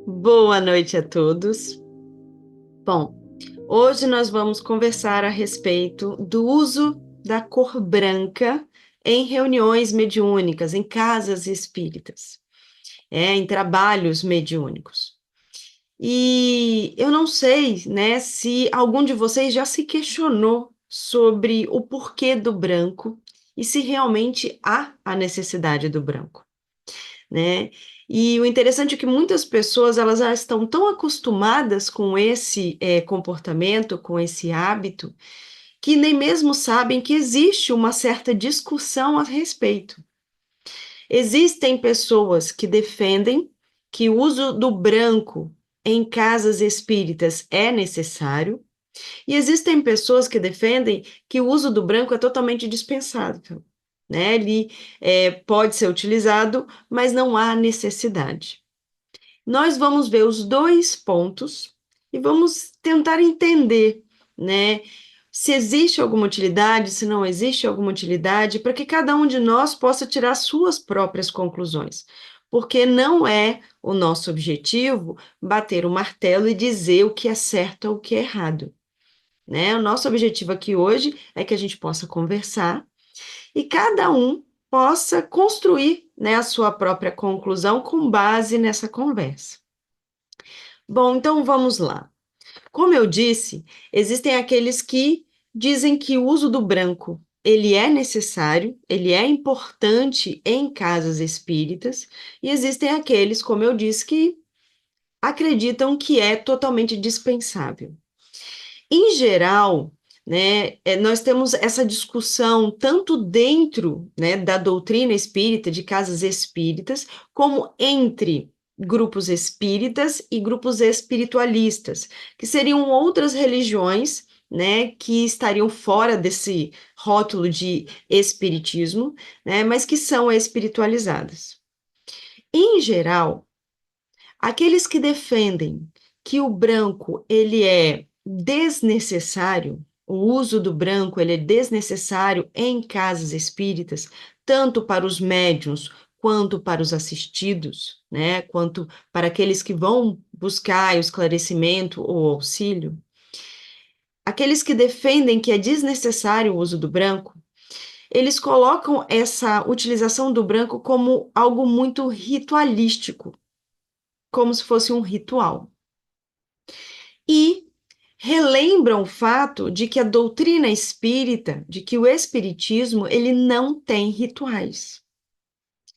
Boa noite a todos. Bom, hoje nós vamos conversar a respeito do uso da cor branca em reuniões mediúnicas, em casas espíritas, em trabalhos mediúnicos. E eu não sei, né, se algum de vocês já se questionou sobre o porquê do branco e se realmente há a necessidade do branco, né? E o interessante é que muitas pessoas elas já estão tão acostumadas com esse comportamento, com esse hábito, que nem mesmo sabem que existe uma certa discussão a respeito. Existem pessoas que defendem que o uso do branco em casas espíritas é necessário, e existem pessoas que defendem que o uso do branco é totalmente dispensável, né? Ele pode ser utilizado, mas não há necessidade. Nós vamos ver os dois pontos e vamos tentar entender, né? Se existe alguma utilidade, se não existe alguma utilidade, para que cada um de nós possa tirar suas próprias conclusões. Porque não é o nosso objetivo bater o martelo e dizer o que é certo ou o que é errado, né? O nosso objetivo aqui hoje é que a gente possa conversar e cada um possa construir, né, a sua própria conclusão com base nessa conversa. Bom, então vamos lá. Como eu disse, existem aqueles que dizem que o uso do branco ele é necessário, ele é importante em casas espíritas, e existem aqueles, como eu disse, que acreditam que é totalmente dispensável. Em geral, né, nós temos essa discussão tanto dentro, né, da doutrina espírita, de casas espíritas, como entre grupos espíritas e grupos espiritualistas, que seriam outras religiões, né, que estariam fora desse rótulo de espiritismo, né, mas que são espiritualizadas. Em geral, aqueles que defendem que o branco ele é desnecessário, o uso do branco ele é desnecessário em casas espíritas, tanto para os médiuns quanto para os assistidos, né, quanto para aqueles que vão buscar o esclarecimento ou auxílio. Aqueles que defendem que é desnecessário o uso do branco, eles colocam essa utilização do branco como algo muito ritualístico, como se fosse um ritual. E relembram o fato de que a doutrina espírita, de que o espiritismo, ele não tem rituais.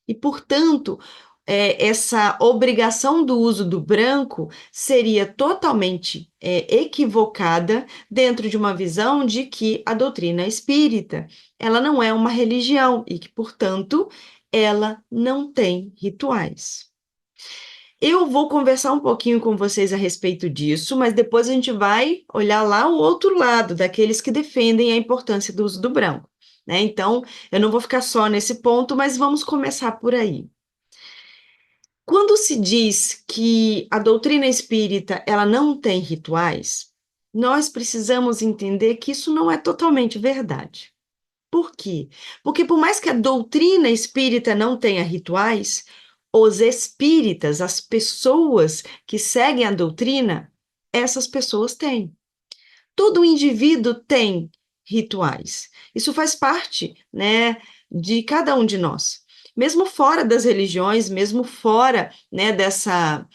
E, portanto, essa obrigação do uso do branco seria totalmente equivocada dentro de uma visão de que a doutrina espírita, ela não é uma religião e que, portanto, ela não tem rituais. Eu vou conversar um pouquinho com vocês a respeito disso, mas depois a gente vai olhar lá o outro lado, daqueles que defendem a importância do uso do branco, né? Então, eu não vou ficar só nesse ponto, mas vamos começar por aí. Quando se diz que a doutrina espírita ela não tem rituais, nós precisamos entender que isso não é totalmente verdade. Por quê? Porque por mais que a doutrina espírita não tenha rituais, os espíritas, as pessoas que seguem a doutrina, essas pessoas têm. Todo indivíduo tem rituais. Isso faz parte, né, de cada um de nós. Mesmo fora das religiões, mesmo fora, né, dessa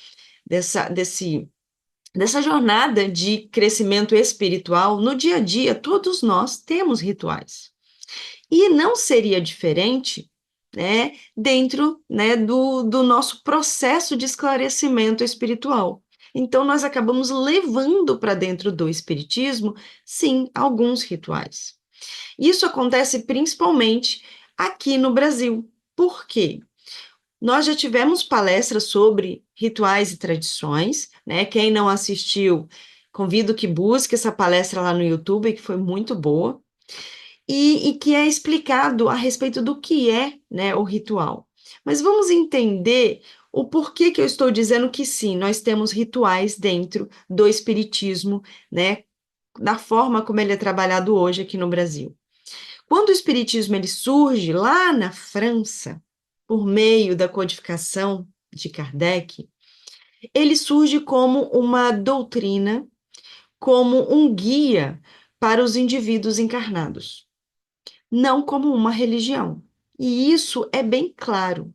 jornada de crescimento espiritual, no dia a dia, todos nós temos rituais. E não seria diferente, né, dentro, né, do nosso processo de esclarecimento espiritual. Então, nós acabamos levando para dentro do espiritismo, sim, alguns rituais. Isso acontece principalmente aqui no Brasil. Por quê? Nós já tivemos palestras sobre rituais e tradições, né? Quem não assistiu, convido que busque essa palestra lá no YouTube, que foi muito boa e que é explicado a respeito do que é, né, o ritual. Mas vamos entender o porquê que eu estou dizendo que sim, nós temos rituais dentro do espiritismo, né, da forma como ele é trabalhado hoje aqui no Brasil. Quando o espiritismo ele surge lá na França, por meio da codificação de Kardec, Ele surge como uma doutrina, como um guia para os indivíduos encarnados, não como uma religião. E isso é bem claro.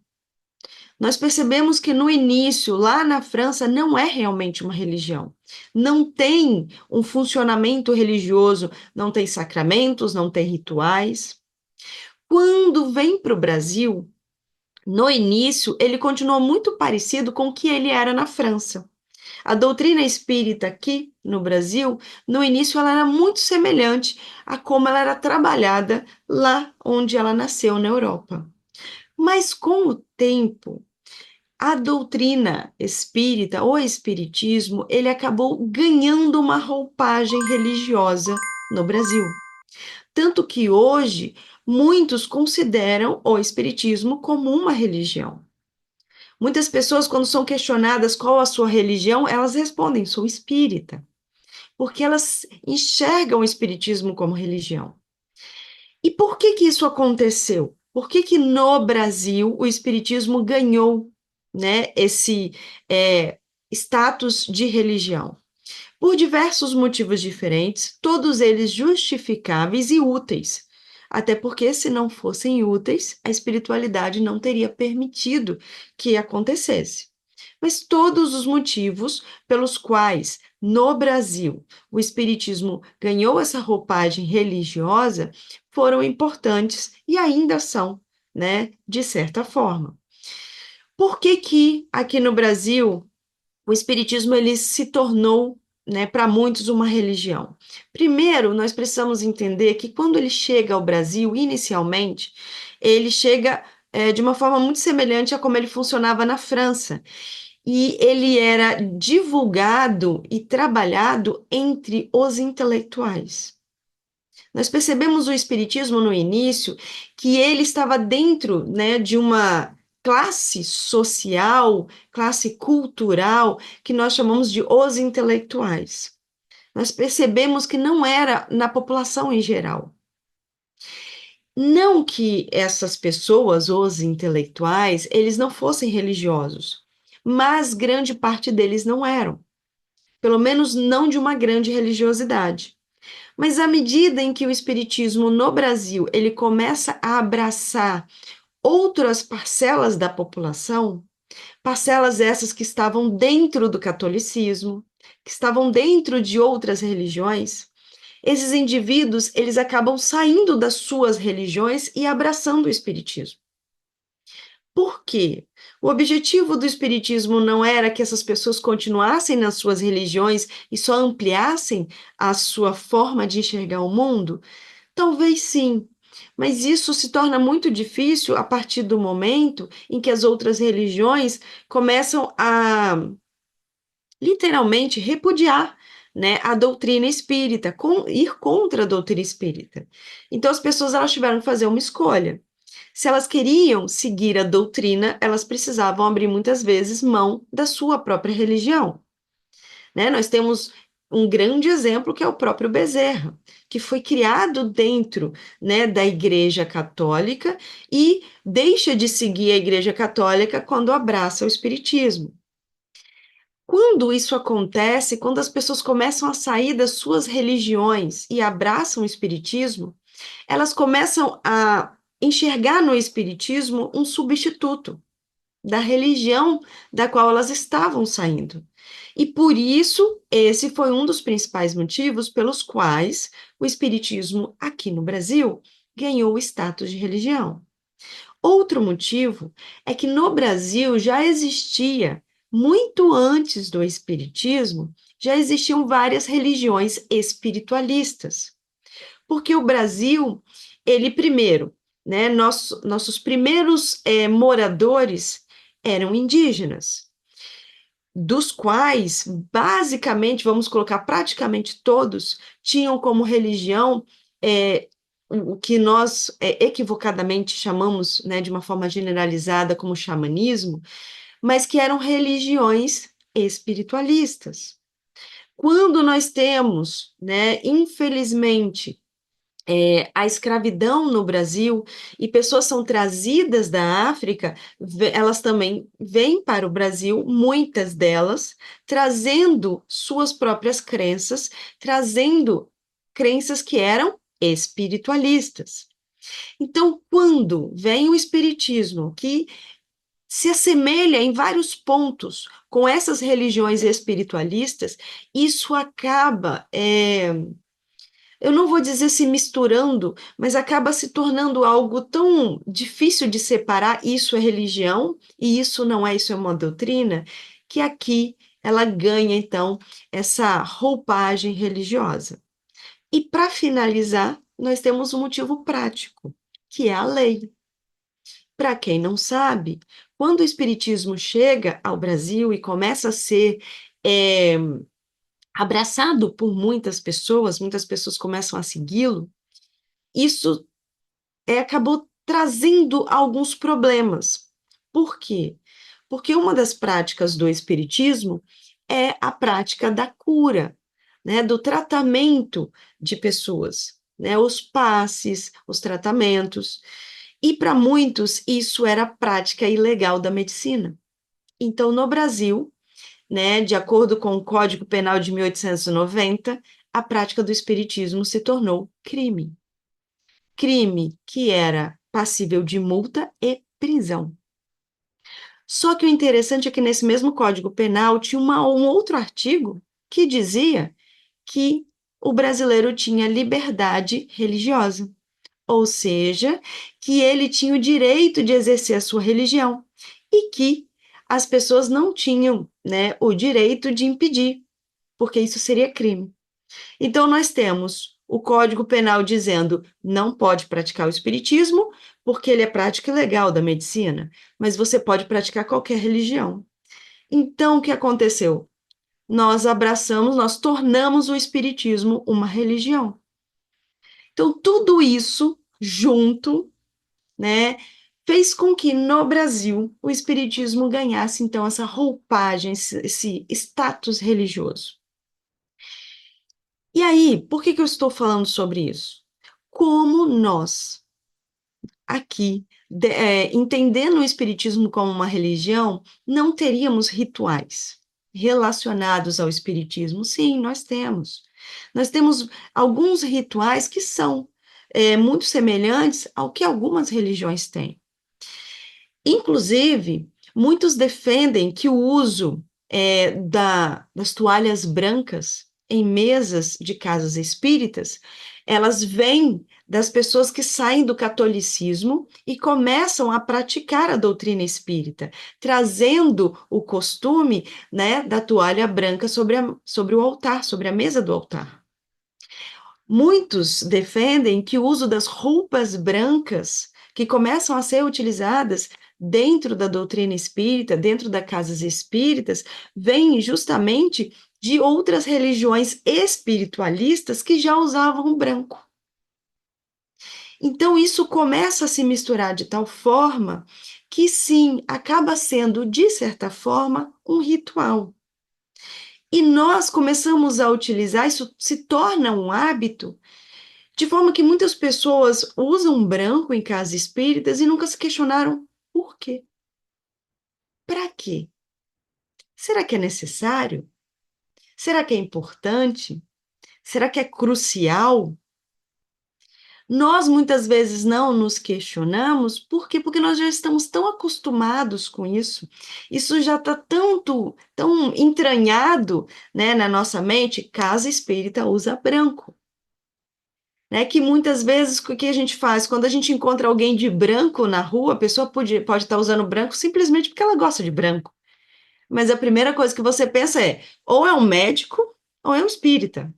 Nós percebemos que no início, lá na França, não é realmente uma religião. Não tem um funcionamento religioso, não tem sacramentos, não tem rituais. Quando vem para o Brasil, no início, ele continuou muito parecido com o que ele era na França. A doutrina espírita aqui no Brasil, no início, ela era muito semelhante a como ela era trabalhada lá onde ela nasceu, na Europa. Mas com o tempo, a doutrina espírita, o espiritismo, ele acabou ganhando uma roupagem religiosa no Brasil. Tanto que hoje muitos consideram o espiritismo como uma religião. Muitas pessoas, quando são questionadas qual a sua religião, elas respondem: sou espírita, porque elas enxergam o espiritismo como religião. E por que que isso aconteceu? Por que que no Brasil o espiritismo ganhou, né, esse status de religião? Por diversos motivos diferentes, todos eles justificáveis e úteis. Até porque, se não fossem úteis, a espiritualidade não teria permitido que acontecesse. Mas todos os motivos pelos quais, no Brasil, o espiritismo ganhou essa roupagem religiosa foram importantes e ainda são, né, de certa forma. Por que que aqui no Brasil o espiritismo ele se tornou, né, para muitos uma religião? Primeiro, nós precisamos entender que quando ele chega ao Brasil, inicialmente, ele chega de uma forma muito semelhante a como ele funcionava na França. E ele era divulgado e trabalhado entre os intelectuais. Nós percebemos o espiritismo no início que ele estava dentro, né, de uma classe social, classe cultural, que nós chamamos de os intelectuais. Nós percebemos que não era na população em geral. Não que essas pessoas, os intelectuais, eles não fossem religiosos, mas grande parte deles não eram, pelo menos não de uma grande religiosidade. Mas à medida em que o espiritismo no Brasil ele começa a abraçar outras parcelas da população, parcelas essas que estavam dentro do catolicismo, que estavam dentro de outras religiões, esses indivíduos eles acabam saindo das suas religiões e abraçando o espiritismo. Por quê? O objetivo do espiritismo não era que essas pessoas continuassem nas suas religiões e só ampliassem a sua forma de enxergar o mundo? Talvez sim, mas isso se torna muito difícil a partir do momento em que as outras religiões começam a literalmente repudiar, né, a doutrina espírita, ir contra a doutrina espírita. Então as pessoas elas tiveram que fazer uma escolha. Se elas queriam seguir a doutrina, elas precisavam abrir muitas vezes mão da sua própria religião, né? Nós temos um grande exemplo que é o próprio Bezerra, que foi criado dentro, né, da Igreja Católica e deixa de seguir a Igreja Católica quando abraça o Espiritismo. Quando isso acontece, quando as pessoas começam a sair das suas religiões e abraçam o Espiritismo, elas começam a enxergar no Espiritismo um substituto da religião da qual elas estavam saindo. E por isso, esse foi um dos principais motivos pelos quais o Espiritismo aqui no Brasil ganhou o status de religião. Outro motivo é que no Brasil já existia, muito antes do Espiritismo, já existiam várias religiões espiritualistas. Porque o Brasil, ele primeiro, né, nossos primeiros moradores eram indígenas, dos quais, basicamente, vamos colocar praticamente todos, tinham como religião o que nós equivocadamente chamamos, né, de uma forma generalizada como xamanismo, mas que eram religiões espiritualistas. Quando nós temos, né, infelizmente, a escravidão no Brasil e pessoas são trazidas da África, elas também vêm para o Brasil, muitas delas, trazendo suas próprias crenças, trazendo crenças que eram espiritualistas. Então, quando vem o espiritismo, que se assemelha em vários pontos com essas religiões espiritualistas, isso acaba eu não vou dizer se misturando, mas acaba se tornando algo tão difícil de separar, isso é religião e isso não é, isso é uma doutrina, que aqui ela ganha, então, essa roupagem religiosa. E para finalizar, nós temos um motivo prático, que é a lei. Para quem não sabe, quando o Espiritismo chega ao Brasil e começa a ser é, abraçado por muitas pessoas começam a segui-lo, isso acabou trazendo alguns problemas. Por quê? Porque uma das práticas do Espiritismo é a prática da cura, né, do tratamento de pessoas, né, os passes, os tratamentos. E para muitos isso era prática ilegal da medicina. Então, no Brasil, né, de acordo com o Código Penal de 1890, a prática do espiritismo se tornou crime. Crime que era passível de multa e prisão. Só que o interessante é que nesse mesmo Código Penal tinha um outro artigo que dizia que o brasileiro tinha liberdade religiosa, ou seja, que ele tinha o direito de exercer a sua religião e que as pessoas não tinham, né, o direito de impedir, porque isso seria crime. Então, nós temos o Código Penal dizendo não pode praticar o espiritismo, porque ele é prática ilegal da medicina, mas você pode praticar qualquer religião. Então, o que aconteceu? Nós abraçamos, nós tornamos o espiritismo uma religião. Então, tudo isso junto, né, fez com que no Brasil o espiritismo ganhasse então essa roupagem, esse status religioso. E aí, por que eu estou falando sobre isso? Como nós, aqui, entendendo o Espiritismo como uma religião, não teríamos rituais relacionados ao Espiritismo? Sim, nós temos. Nós temos alguns rituais que são muito semelhantes ao que algumas religiões têm. Inclusive, muitos defendem que o uso das toalhas brancas em mesas de casas espíritas, elas vêm das pessoas que saem do catolicismo e começam a praticar a doutrina espírita, trazendo o costume, né, da toalha branca sobre o altar, sobre a mesa do altar. Muitos defendem que o uso das roupas brancas, que começam a ser utilizadas dentro da doutrina espírita, dentro das casas espíritas, vem justamente de outras religiões espiritualistas que já usavam o branco. Então, isso começa a se misturar de tal forma que, sim, acaba sendo, de certa forma, um ritual. E nós começamos a utilizar, isso se torna um hábito. De forma que muitas pessoas usam branco em casas espíritas e nunca se questionaram por quê. Para quê? Será que é necessário? Será que é importante? Será que é crucial? Nós muitas vezes não nos questionamos, por quê? Porque nós já estamos tão acostumados com isso. Isso já está tão entranhado, né, na nossa mente. Casa espírita usa branco. Né, que muitas vezes o que a gente faz? Quando a gente encontra alguém de branco na rua, a pessoa pode estar usando branco simplesmente porque ela gosta de branco. Mas a primeira coisa que você pensa é, ou é um médico, ou é um espírita.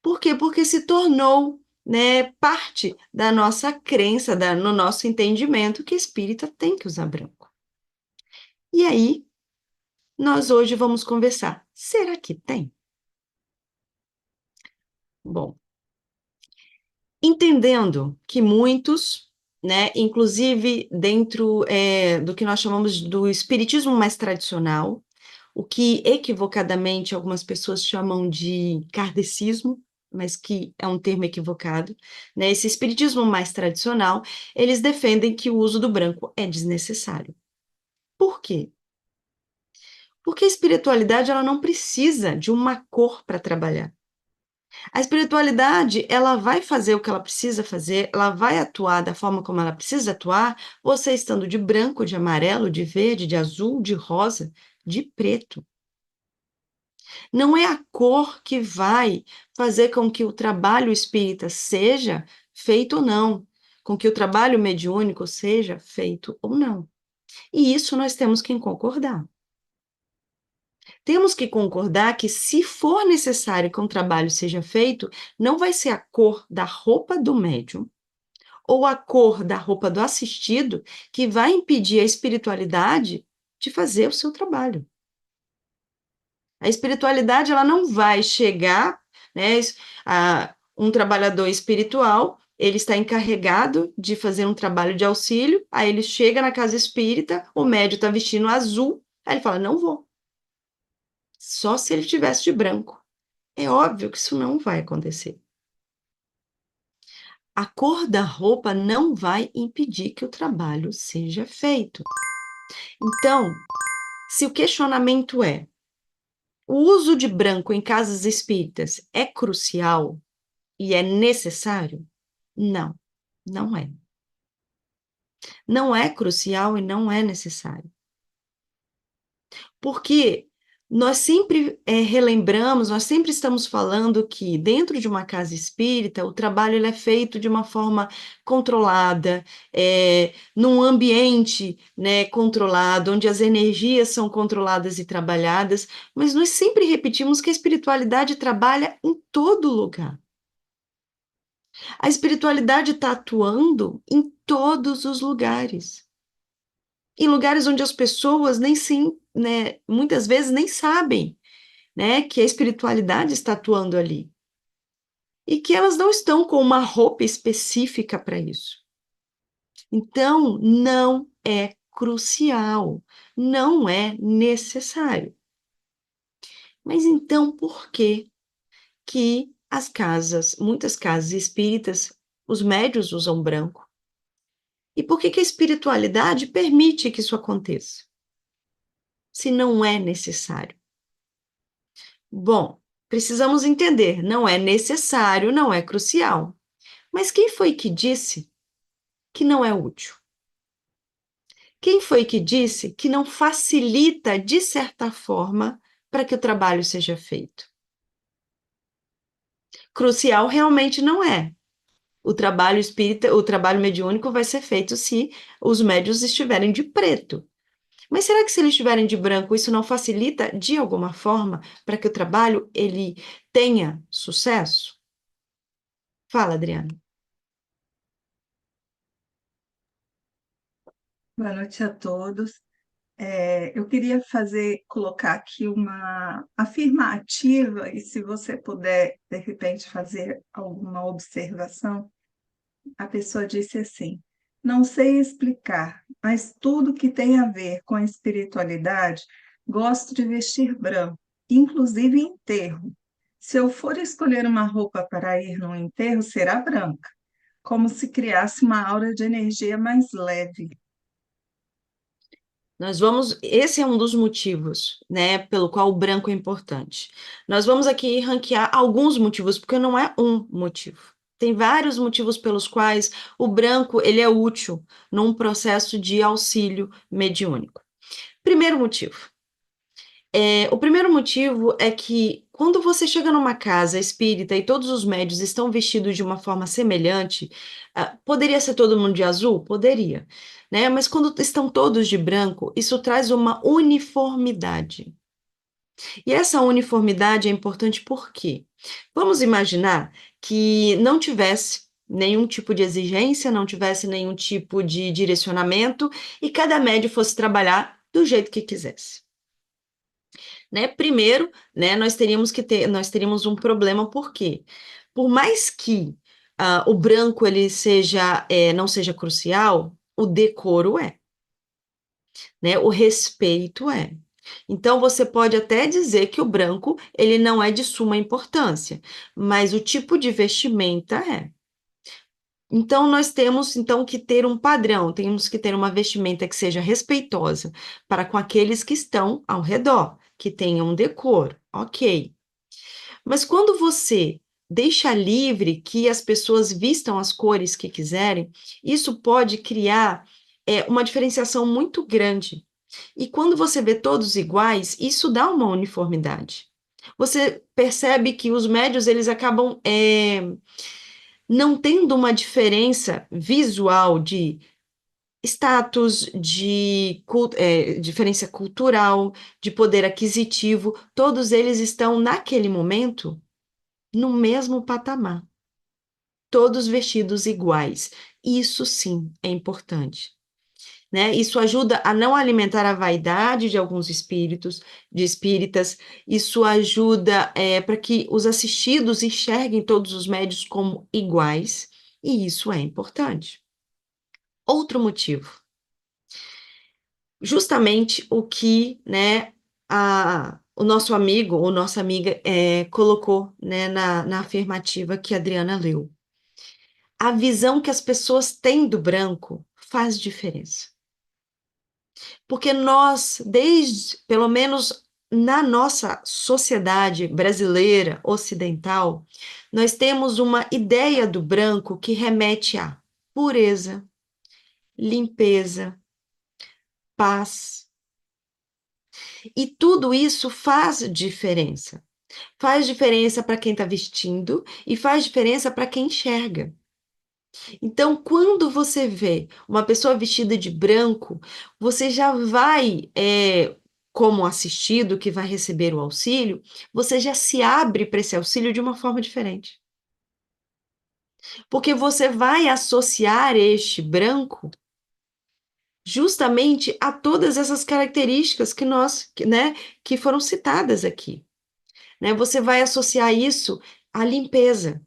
Por quê? Porque se tornou, né, parte da nossa crença, no nosso entendimento, que espírita tem que usar branco. E aí, nós hoje vamos conversar. Será que tem? Bom, entendendo que muitos, né, inclusive dentro do que nós chamamos do espiritismo mais tradicional, o que equivocadamente algumas pessoas chamam de kardecismo, mas que é um termo equivocado, né? Esse espiritismo mais tradicional, eles defendem que o uso do branco é desnecessário. Por quê? Porque a espiritualidade ela não precisa de uma cor para trabalhar. A espiritualidade, ela vai fazer o que ela precisa fazer, ela vai atuar da forma como ela precisa atuar, você estando de branco, de amarelo, de verde, de azul, de rosa, de preto. Não é a cor que vai fazer com que o trabalho espírita seja feito ou não, com que o trabalho mediúnico seja feito ou não. E isso nós temos que concordar. Temos que concordar que, se for necessário que um trabalho seja feito, não vai ser a cor da roupa do médium ou a cor da roupa do assistido que vai impedir a espiritualidade de fazer o seu trabalho. A espiritualidade ela não vai chegar, né, a um trabalhador espiritual, ele está encarregado de fazer um trabalho de auxílio, aí ele chega na casa espírita, o médium está vestindo azul, aí ele fala, não vou. Só se ele estivesse de branco. É óbvio que isso não vai acontecer. A cor da roupa não vai impedir que o trabalho seja feito. Então, se o questionamento é: o uso de branco em casas espíritas é crucial e é necessário? Não, não é. Não é crucial e não é necessário. Porque nós sempre relembramos, nós sempre estamos falando que dentro de uma casa espírita o trabalho ele é feito de uma forma controlada, num ambiente, né, controlado, onde as energias são controladas e trabalhadas, mas nós sempre repetimos que a espiritualidade trabalha em todo lugar. A espiritualidade está atuando em todos os lugares. Em lugares onde as pessoas nem sim, né, muitas vezes nem sabem, né, que a espiritualidade está atuando ali. E que elas não estão com uma roupa específica para isso. Então, não é crucial, não é necessário. Mas então, por que as casas, muitas casas espíritas, os médios usam branco? E por que a espiritualidade permite que isso aconteça? Se não é necessário. Bom, precisamos entender, não é necessário, não é crucial. Mas quem foi que disse que não é útil? Quem foi que disse que não facilita, de certa forma, para que o trabalho seja feito? Crucial realmente não é. O trabalho espírita, o trabalho mediúnico vai ser feito se os médios estiverem de preto. Mas será que se eles estiverem de branco, isso não facilita de alguma forma para que o trabalho ele tenha sucesso? Fala, Adriana. Boa noite a todos. Eu queria colocar aqui uma afirmativa, e se você puder, de repente, fazer alguma observação. A pessoa disse assim: não sei explicar, mas tudo que tem a ver com a espiritualidade, gosto de vestir branco, inclusive em enterro. Se eu for escolher uma roupa para ir num enterro, será branca, como se criasse uma aura de energia mais leve. Esse é um dos motivos, né, pelo qual o branco é importante. Nós vamos aqui ranquear alguns motivos, porque não é um motivo. Tem vários motivos pelos quais o branco ele é útil num processo de auxílio mediúnico. Primeiro motivo. O primeiro motivo é que quando você chega numa casa espírita e todos os médios estão vestidos de uma forma semelhante, poderia ser todo mundo de azul? Poderia, né? Mas quando estão todos de branco, isso traz uma uniformidade. E essa uniformidade é importante por quê? Vamos imaginar que não tivesse nenhum tipo de exigência, não tivesse nenhum tipo de direcionamento e cada médio fosse trabalhar do jeito que quisesse, né? Primeiro, né, nós teríamos um problema, por quê? Por mais que o branco ele não seja crucial, o decoro é, né? O respeito é. Então, você pode até dizer que o branco, ele não é de suma importância, mas o tipo de vestimenta é. Então, nós temos então que ter um padrão, temos que ter uma vestimenta que seja respeitosa para com aqueles que estão ao redor, que tenham um decoro, ok. Mas quando você deixa livre que as pessoas vistam as cores que quiserem, isso pode criar uma diferenciação muito grande. E quando você vê todos iguais, isso dá uma uniformidade. Você percebe que os médios eles acabam não tendo uma diferença visual de status, diferença cultural, de poder aquisitivo, todos eles estão, naquele momento, no mesmo patamar, todos vestidos iguais. Isso sim é importante. Né? Isso ajuda a não alimentar a vaidade de alguns espíritos, de espíritas, isso ajuda para que os assistidos enxerguem todos os médios como iguais, e isso é importante. Outro motivo, justamente o que, né, o nosso amigo ou nossa amiga colocou, né, na afirmativa que a Adriana leu. A visão que as pessoas têm do branco faz diferença. Porque nós, desde, pelo menos na nossa sociedade brasileira ocidental, nós temos uma ideia do branco que remete a pureza, limpeza, paz. E tudo isso faz diferença. Faz diferença para quem está vestindo e faz diferença para quem enxerga. Então, quando você vê uma pessoa vestida de branco, você já vai, como assistido que vai receber o auxílio, você já se abre para esse auxílio de uma forma diferente. Porque você vai associar este branco justamente a todas essas características que foram citadas aqui, né? Você vai associar isso à limpeza.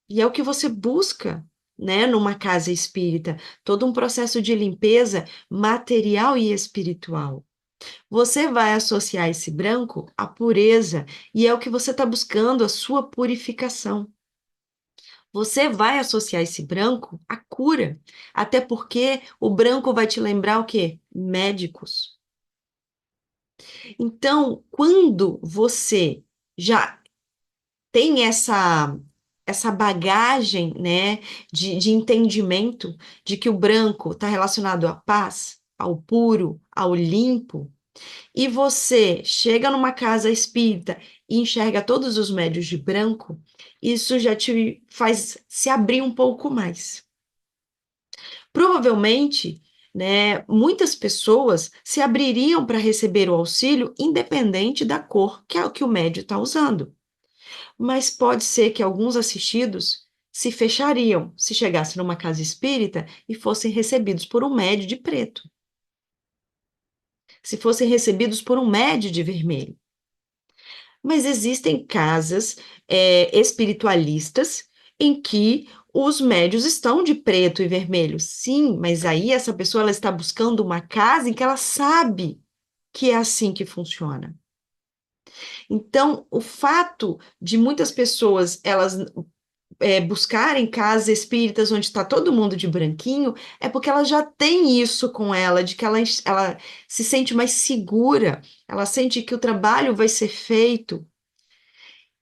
E é o que você busca, né, numa casa espírita, todo um processo de limpeza material e espiritual. Você vai associar esse branco à pureza, e é o que você está buscando, a sua purificação. Você vai associar esse branco à cura, até porque o branco vai te lembrar o quê? Médicos. Então, quando você já tem essa bagagem, né, de entendimento de que o branco está relacionado à paz, ao puro, ao limpo, e você chega numa casa espírita e enxerga todos os médios de branco, isso já te faz se abrir um pouco mais. Provavelmente, né, muitas pessoas se abririam para receber o auxílio independente da cor que, que o médio está usando. Mas pode ser que alguns assistidos se fechariam se chegassem numa casa espírita e fossem recebidos por um médio de preto, se fossem recebidos por um médio de vermelho. Mas existem casas espiritualistas em que os médios estão de preto e vermelho. Sim, mas aí essa pessoa ela está buscando uma casa em que ela sabe que é assim que funciona. Então, o fato de muitas pessoas elas buscarem casas espíritas onde está todo mundo de branquinho, é porque ela já tem isso com ela, de que ela se sente mais segura, ela sente que o trabalho vai ser feito.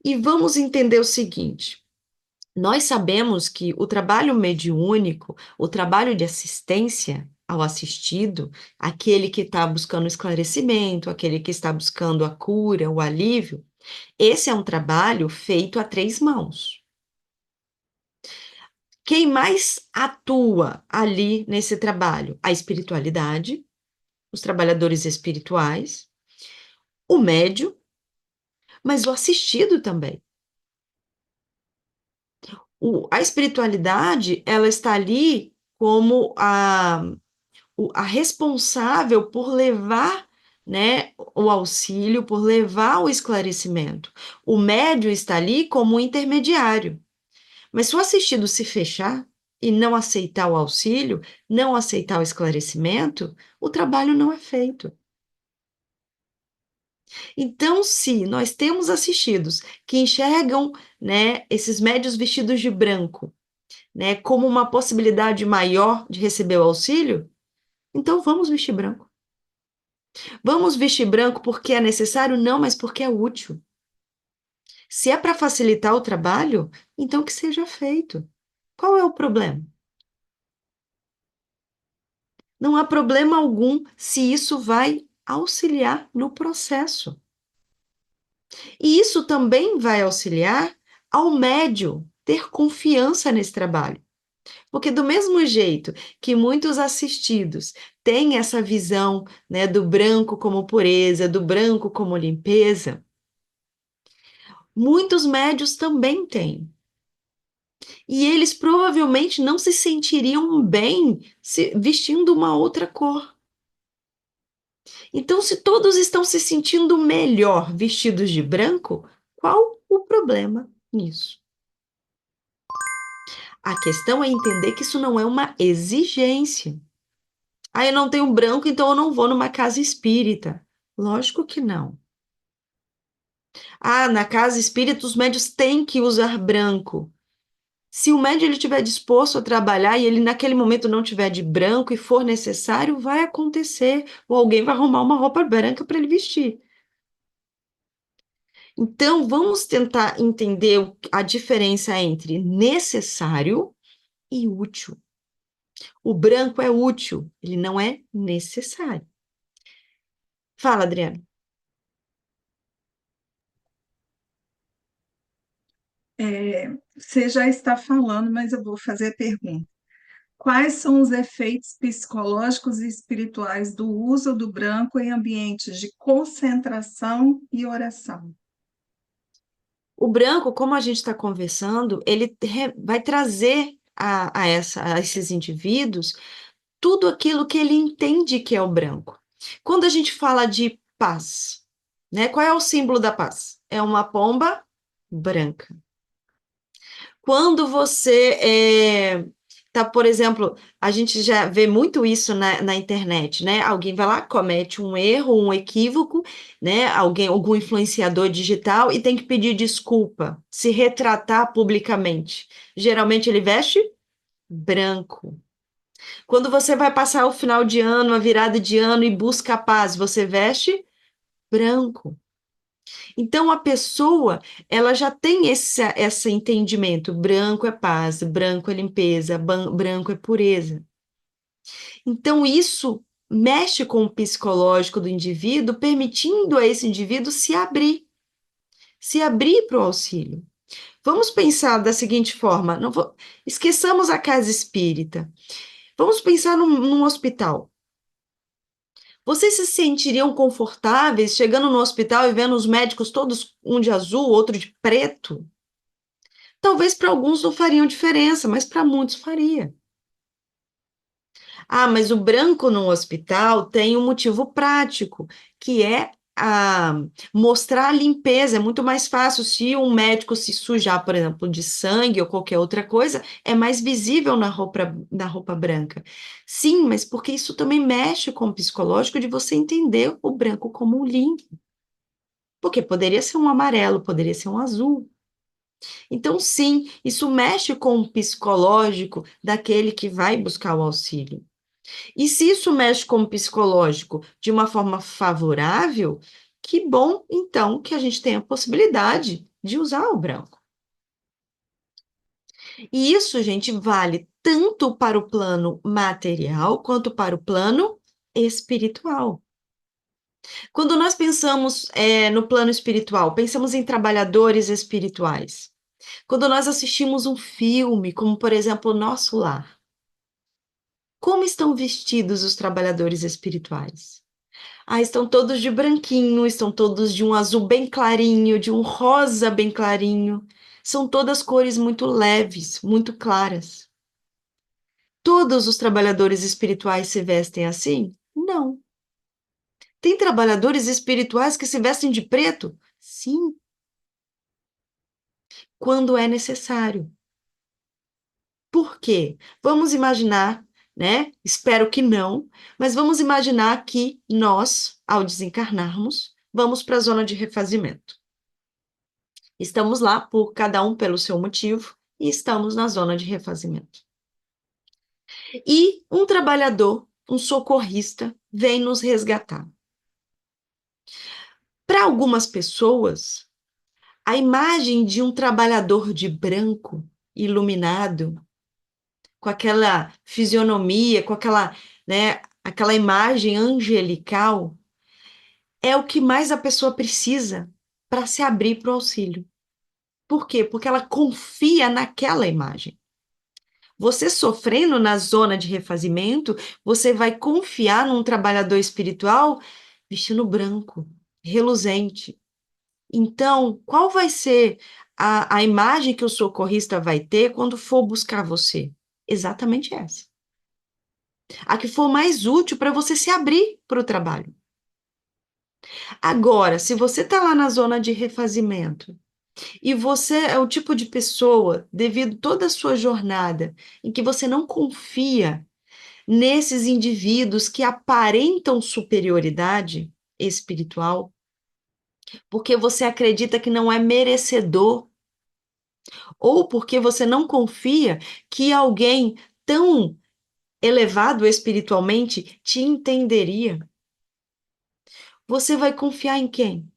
E vamos entender o seguinte: nós sabemos que o trabalho mediúnico, o trabalho de assistência ao assistido, aquele que está buscando esclarecimento, aquele que está buscando a cura, o alívio, esse é um trabalho feito a três mãos. Quem mais atua ali nesse trabalho? A espiritualidade, os trabalhadores espirituais, o médium, mas o assistido também. A espiritualidade, ela está ali como a responsável por levar, né, o auxílio, por levar o esclarecimento. O médium está ali como um intermediário. Mas se o assistido se fechar e não aceitar o auxílio, não aceitar o esclarecimento, o trabalho não é feito. Então, se nós temos assistidos que enxergam, né, esses médios vestidos de branco, né, como uma possibilidade maior de receber o auxílio, então vamos vestir branco. Vamos vestir branco porque é necessário? Não, mas porque é útil. Se é para facilitar o trabalho, então que seja feito. Qual é o problema? Não há problema algum se isso vai auxiliar no processo. E isso também vai auxiliar ao médio ter confiança nesse trabalho. Porque do mesmo jeito que muitos assistidos têm essa visão, né, do branco como pureza, do branco como limpeza, muitos médios também têm. E eles provavelmente não se sentiriam bem vestindo uma outra cor. Então, se todos estão se sentindo melhor vestidos de branco, qual o problema nisso? A questão é entender que isso não é uma exigência. Ah, eu não tenho branco, então eu não vou numa casa espírita. Lógico que não. Ah, na casa espírita os médios têm que usar branco. Se o médium ele estiver disposto a trabalhar e ele naquele momento não tiver de branco e for necessário, vai acontecer. Ou alguém vai arrumar uma roupa branca para ele vestir. Então, vamos tentar entender a diferença entre necessário e útil. O branco é útil, ele não é necessário. Fala, Adriana. Você já está falando, mas eu vou fazer a pergunta. Quais são os efeitos psicológicos e espirituais do uso do branco em ambientes de concentração e oração? O branco, como a gente está conversando, ele vai trazer a esses indivíduos tudo aquilo que ele entende que é o branco. Quando a gente fala de paz, né? Qual é o símbolo da paz? É uma pomba branca. Quando você tá, por exemplo, a gente já vê muito isso na internet, né? Alguém vai lá, comete um erro, um equívoco, né? Algum influenciador digital e tem que pedir desculpa, se retratar publicamente. Geralmente ele veste branco. Quando você vai passar o final de ano, a virada de ano e busca a paz, você veste branco. Então, a pessoa, ela já tem esse entendimento: branco é paz, branco é limpeza, branco é pureza. Então, isso mexe com o psicológico do indivíduo, permitindo a esse indivíduo se abrir para o auxílio. Vamos pensar da seguinte forma: não esqueçamos a casa espírita. Vamos pensar num hospital. Vocês se sentiriam confortáveis chegando no hospital e vendo os médicos todos, um de azul, outro de preto? Talvez para alguns não fariam diferença, mas para muitos faria. Ah, mas o branco no hospital tem um motivo prático, que é mostrar a limpeza. É muito mais fácil se um médico se sujar, por exemplo, de sangue ou qualquer outra coisa, é mais visível na roupa branca. Sim, mas porque isso também mexe com o psicológico de você entender o branco como um limpo. Porque poderia ser um amarelo, poderia ser um azul. Então, sim, isso mexe com o psicológico daquele que vai buscar o auxílio. E se isso mexe com o psicológico de uma forma favorável, que bom, então, que a gente tem a possibilidade de usar o branco. E isso, gente, vale tanto para o plano material quanto para o plano espiritual. Quando nós pensamos, no plano espiritual, pensamos em trabalhadores espirituais. Quando nós assistimos um filme, como por exemplo, O Nosso Lar, como estão vestidos os trabalhadores espirituais? Ah, estão todos de branquinho, estão todos de um azul bem clarinho, de um rosa bem clarinho. São todas cores muito leves, muito claras. Todos os trabalhadores espirituais se vestem assim? Não. Tem trabalhadores espirituais que se vestem de preto? Sim, quando é necessário. Por quê? Vamos imaginar, né? Espero que não, mas vamos imaginar que nós, ao desencarnarmos, vamos para a zona de refazimento. Estamos lá por cada um pelo seu motivo e estamos na zona de refazimento. E um trabalhador, um socorrista, vem nos resgatar. Para algumas pessoas, a imagem de um trabalhador de branco, iluminado, com aquela fisionomia, com aquela, né, aquela imagem angelical, é o que mais a pessoa precisa para se abrir para o auxílio. Por quê? Porque ela confia naquela imagem. Você sofrendo na zona de refazimento, você vai confiar num trabalhador espiritual vestindo branco, reluzente. Então, qual vai ser a imagem que o socorrista vai ter quando for buscar você? Exatamente essa. A que for mais útil para você se abrir para o trabalho. Agora, se você está lá na zona de refazimento e você é o tipo de pessoa, devido toda a sua jornada, em que você não confia nesses indivíduos que aparentam superioridade espiritual, porque você acredita que não é merecedor, ou porque você não confia que alguém tão elevado espiritualmente te entenderia, você vai confiar em quem?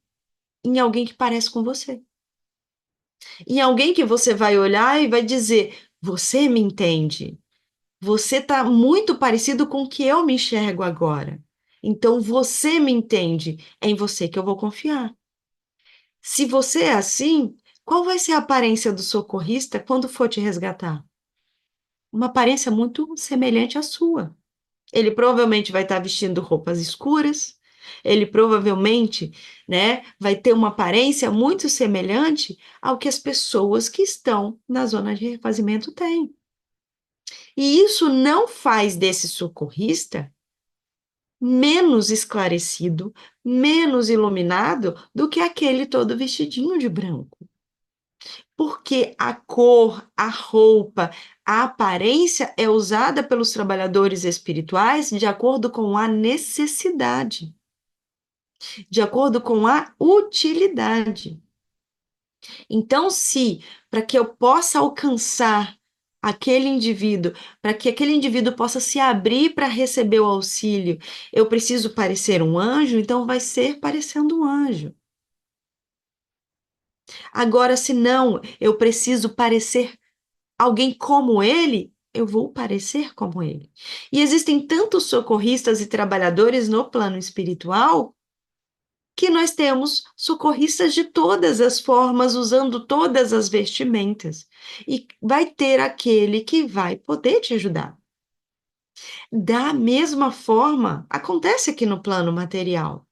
Em alguém que parece com você. Em alguém que você vai olhar e vai dizer: Você me entende? Você está muito parecido com o que eu me enxergo agora. Então você me entende. É em você que eu vou confiar. Se você é assim, qual vai ser a aparência do socorrista quando for te resgatar? Uma aparência muito semelhante à sua. Ele provavelmente vai estar vestindo roupas escuras, ele provavelmente, né, vai ter uma aparência muito semelhante ao que as pessoas que estão na zona de refazimento têm. E isso não faz desse socorrista menos esclarecido, menos iluminado do que aquele todo vestidinho de branco. Porque a cor, a roupa, a aparência é usada pelos trabalhadores espirituais de acordo com a necessidade, de acordo com a utilidade. Então, se para que eu possa alcançar aquele indivíduo, para que aquele indivíduo possa se abrir para receber o auxílio, eu preciso parecer um anjo, então vai ser parecendo um anjo. Agora, se não, eu preciso parecer alguém como ele, eu vou parecer como ele. E existem tantos socorristas e trabalhadores no plano espiritual que nós temos socorristas de todas as formas, usando todas as vestimentas. E vai ter aquele que vai poder te ajudar. Da mesma forma, acontece aqui no plano material.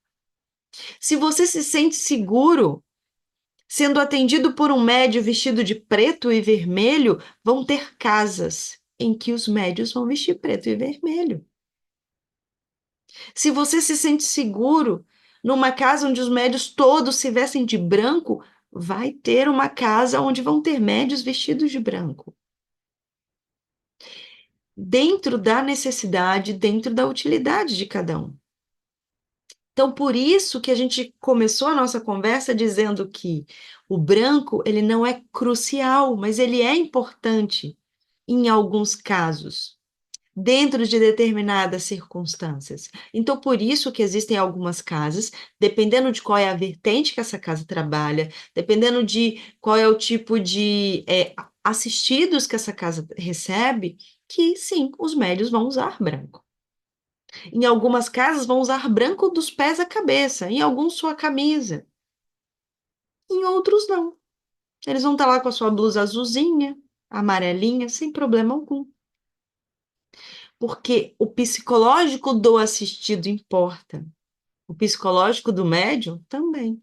Se você se sente seguro sendo atendido por um médio vestido de preto e vermelho, vão ter casas em que os médios vão vestir preto e vermelho. Se você se sente seguro numa casa onde os médios todos se vestem de branco, vai ter uma casa onde vão ter médios vestidos de branco. Dentro da necessidade, dentro da utilidade de cada um. Então, por isso que a gente começou a nossa conversa dizendo que o branco, ele não é crucial, mas ele é importante em alguns casos, dentro de determinadas circunstâncias. Então, por isso que existem algumas casas, dependendo de qual é a vertente que essa casa trabalha, dependendo de qual é o tipo de assistidos que essa casa recebe, que sim, os médios vão usar branco. Em algumas casas vão usar branco dos pés à cabeça, em alguns sua camisa. Em outros não. Eles vão estar lá com a sua blusa azulzinha, amarelinha, sem problema algum. Porque o psicológico do assistido importa. O psicológico do médium também.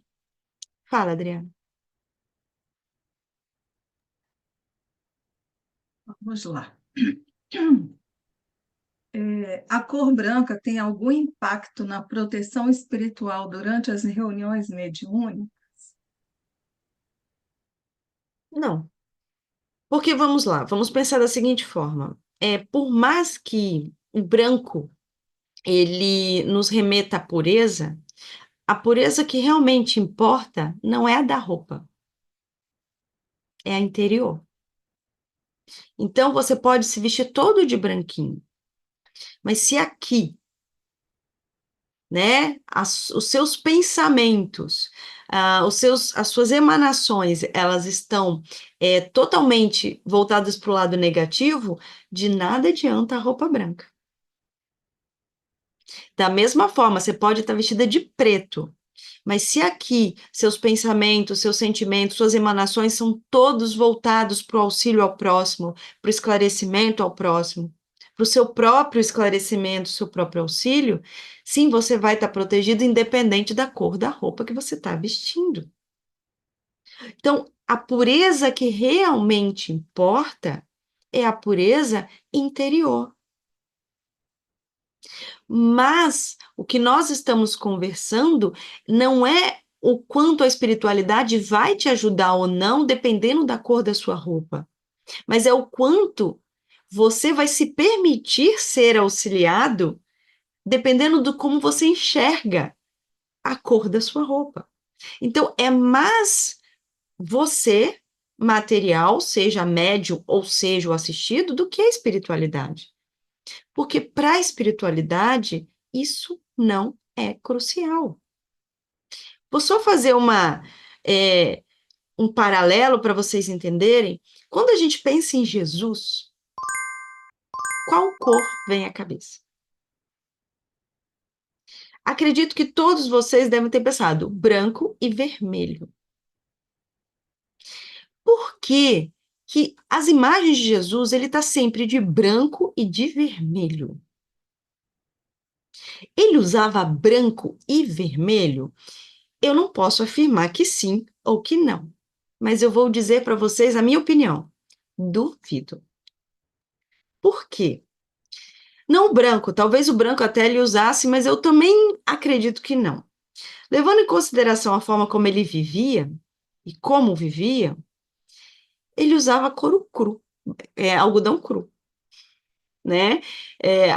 Fala, Adriana. Vamos lá. A cor branca tem algum impacto na proteção espiritual durante as reuniões mediúnicas? Não. Porque vamos lá, vamos pensar da seguinte forma. Por mais que o branco ele nos remeta à pureza, A pureza que realmente importa não é a da roupa, é a interior. Então você pode se vestir todo de branquinho, mas se aqui, né, os seus pensamentos, as suas emanações, elas estão totalmente voltadas para o lado negativo, de nada adianta a roupa branca. Da mesma forma, você pode estar vestida de preto, mas se aqui seus pensamentos, seus sentimentos, suas emanações são todos voltados para o auxílio ao próximo, para o esclarecimento ao próximo, para o seu próprio esclarecimento, seu próprio auxílio, sim, você vai estar protegido independente da cor da roupa que você está vestindo. Então, a pureza que realmente importa é a pureza interior. Mas o que nós estamos conversando não é o quanto a espiritualidade vai te ajudar ou não, dependendo da cor da sua roupa, mas é o quanto você vai se permitir ser auxiliado, dependendo do como você enxerga a cor da sua roupa. Então, é mais você, material, seja médium ou seja o assistido, do que a espiritualidade. Porque para a espiritualidade, isso não é crucial. Vou só fazer um paralelo para vocês entenderem. Quando a gente pensa em Jesus, qual cor vem à cabeça? Acredito que todos vocês devem ter pensado branco e vermelho. Por que que as imagens de Jesus, ele está sempre de branco e de vermelho? Ele usava branco e vermelho? Eu não posso afirmar que sim ou que não, mas eu vou dizer para vocês a minha opinião. Duvido. Por quê? Não o branco, talvez o branco até ele usasse, mas eu também acredito que não. Levando em consideração a forma como ele vivia e como vivia, ele usava couro cru, algodão cru, né?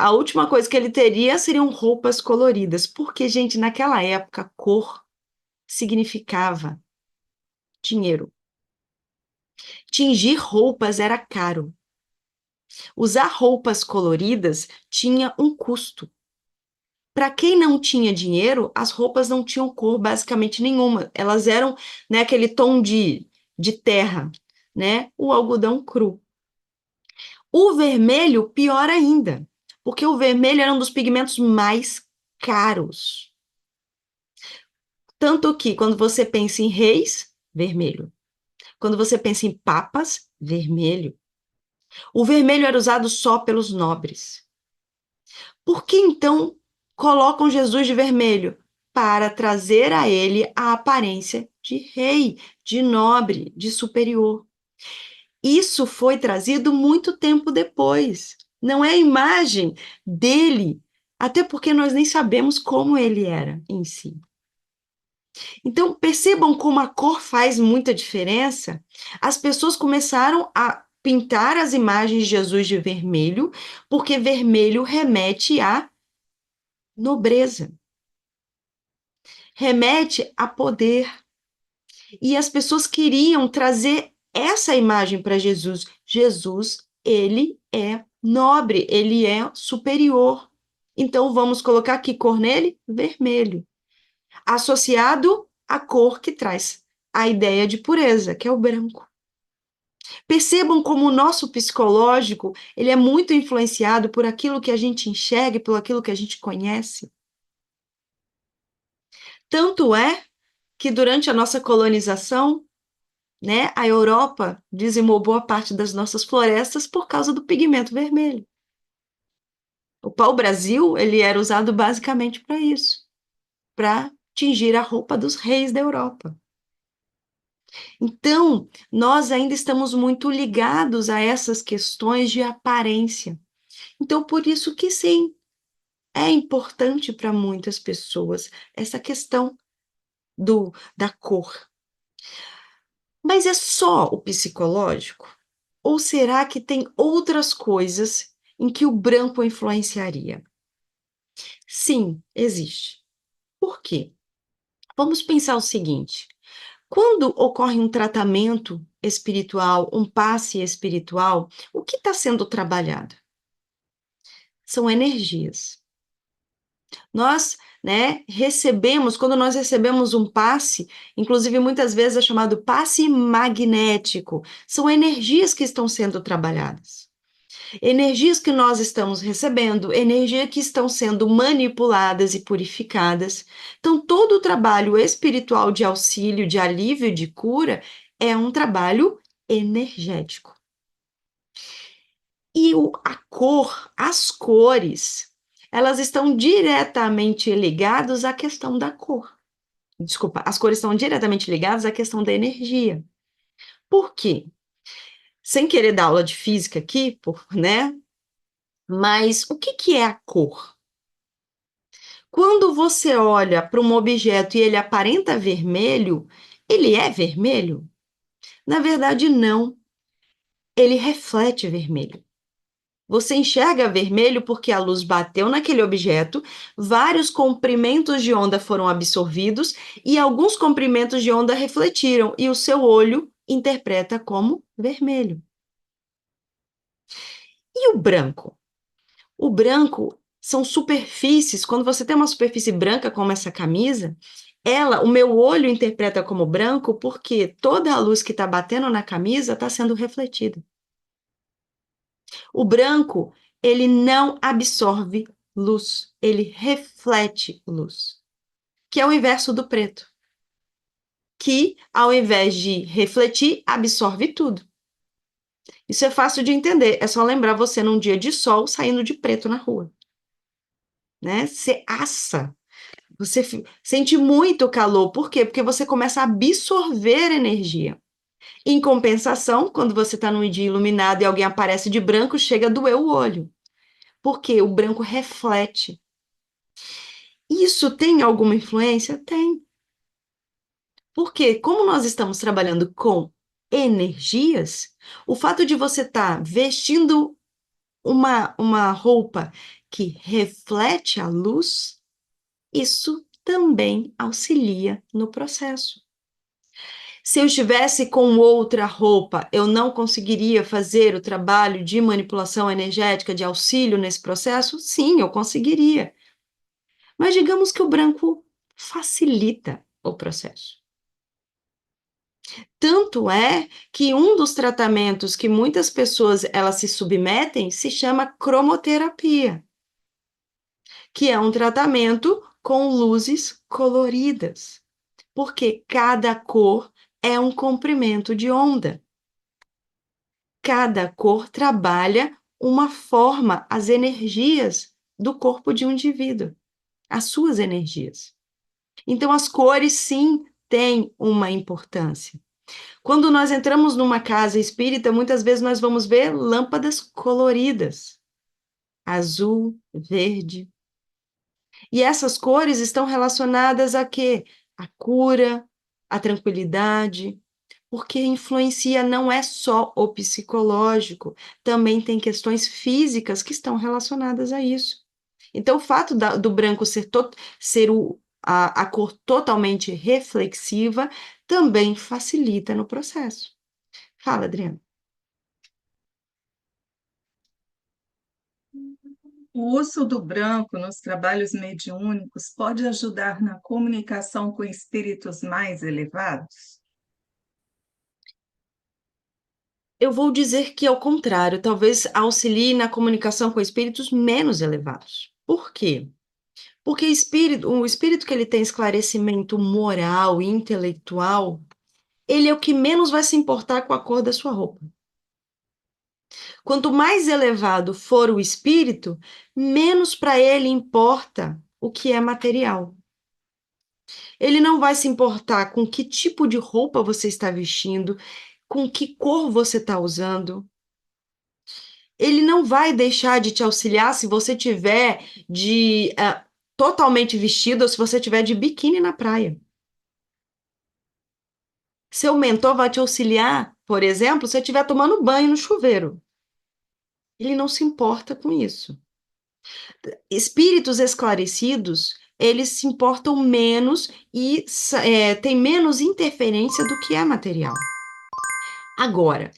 A última coisa que ele teria seriam roupas coloridas, porque, gente, naquela época, cor significava dinheiro. Tingir roupas era caro. Usar roupas coloridas tinha um custo. Para quem não tinha dinheiro, as roupas não tinham cor basicamente nenhuma. Elas eram, né, aquele tom de terra, né? O algodão cru. O vermelho, pior ainda, porque o vermelho era um dos pigmentos mais caros. Tanto que, quando você pensa em reis, vermelho. Quando você pensa em papas, vermelho. O vermelho era usado só pelos nobres. Por que então colocam Jesus de vermelho? Para trazer a ele a aparência de rei, de nobre, de superior. Isso foi trazido muito tempo depois. Não é a imagem dele, até porque nós nem sabemos como ele era em si. Então, percebam como a cor faz muita diferença. As pessoas começaram a pintar as imagens de Jesus de vermelho, porque vermelho remete à nobreza, remete a poder. E as pessoas queriam trazer essa imagem para Jesus. Jesus, ele é nobre, ele é superior. Então vamos colocar que cor nele? Vermelho. Associado à cor que traz a ideia de pureza, que é o branco. Percebam como o nosso psicológico, ele é muito influenciado por aquilo que a gente enxerga, por aquilo que a gente conhece. Tanto é que durante a nossa colonização, né, a Europa dizimou boa parte das nossas florestas por causa do pigmento vermelho. O pau-brasil, ele era usado basicamente para isso, para tingir a roupa dos reis da Europa. Então, nós ainda estamos muito ligados a essas questões de aparência. Então, por isso que sim, é importante para muitas pessoas essa questão da cor. Mas é só o psicológico? Ou será que tem outras coisas em que o branco influenciaria? Sim, existe. Por quê? Vamos pensar o seguinte: quando ocorre um tratamento espiritual, um passe espiritual, o que está sendo trabalhado? São energias. Nós, né, recebemos, quando nós recebemos um passe, inclusive muitas vezes é chamado passe magnético, são energias que estão sendo trabalhadas. Energias que nós estamos recebendo, energias que estão sendo manipuladas e purificadas. Então, todo o trabalho espiritual de auxílio, de alívio, de cura, é um trabalho energético. E a cor, as cores, elas estão diretamente ligadas à questão da cor. Desculpa, as cores estão diretamente ligadas à questão da energia. Por quê? Sem querer dar aula de física aqui, né? Mas o que é a cor? Quando você olha para um objeto e ele aparenta vermelho, ele é vermelho? Na verdade, não. Ele reflete vermelho. Você enxerga vermelho porque a luz bateu naquele objeto, vários comprimentos de onda foram absorvidos e alguns comprimentos de onda refletiram, e o seu olho interpreta como vermelho. E o branco? O branco são superfícies. Quando você tem uma superfície branca, como essa camisa, o meu olho interpreta como branco porque toda a luz que está batendo na camisa está sendo refletida. O branco, ele não absorve luz, ele reflete luz, que é o inverso do preto, que, ao invés de refletir, absorve tudo. Isso é fácil de entender, é só lembrar você num dia de sol saindo de preto na rua, né? Você assa. Você sente muito calor. Por quê? Porque você começa a absorver energia. Em compensação, quando você está num dia iluminado e alguém aparece de branco, chega a doer o olho. Porque o branco reflete. Isso tem alguma influência? Tem. Porque, como nós estamos trabalhando com energias, o fato de você estar vestindo uma roupa que reflete a luz, isso também auxilia no processo. Se eu estivesse com outra roupa, eu não conseguiria fazer o trabalho de manipulação energética, de auxílio nesse processo? Sim, eu conseguiria. Mas digamos que o branco facilita o processo. Tanto é que um dos tratamentos que muitas pessoas elas se submetem se chama cromoterapia, que é um tratamento com luzes coloridas, porque cada cor é um comprimento de onda. Cada cor trabalha uma forma, as energias do corpo de um indivíduo, as suas energias. Então, as cores, sim, têm uma importância. Quando nós entramos numa casa espírita, muitas vezes nós vamos ver lâmpadas coloridas, azul, verde. E essas cores estão relacionadas a quê? A cura, a tranquilidade, porque influencia não é só o psicológico, também tem questões físicas que estão relacionadas a isso. Então, o fato do branco ser a cor totalmente reflexiva também facilita no processo. Fala, Adriana. O uso do branco nos trabalhos mediúnicos pode ajudar na comunicação com espíritos mais elevados? Eu vou dizer que, ao contrário, talvez auxilie na comunicação com espíritos menos elevados. Por quê? Porque o espírito que ele tem esclarecimento moral e intelectual, ele é o que menos vai se importar com a cor da sua roupa. Quanto mais elevado for o espírito, menos para ele importa o que é material. Ele não vai se importar com que tipo de roupa você está vestindo, com que cor você está usando. Ele não vai deixar de te auxiliar se você tiver totalmente vestido ou se você tiver de biquíni na praia. Seu mentor vai te auxiliar, por exemplo, se você estiver tomando banho no chuveiro. Ele não se importa com isso. Espíritos esclarecidos eles se importam menos e têm menos interferência do que é material. Agora,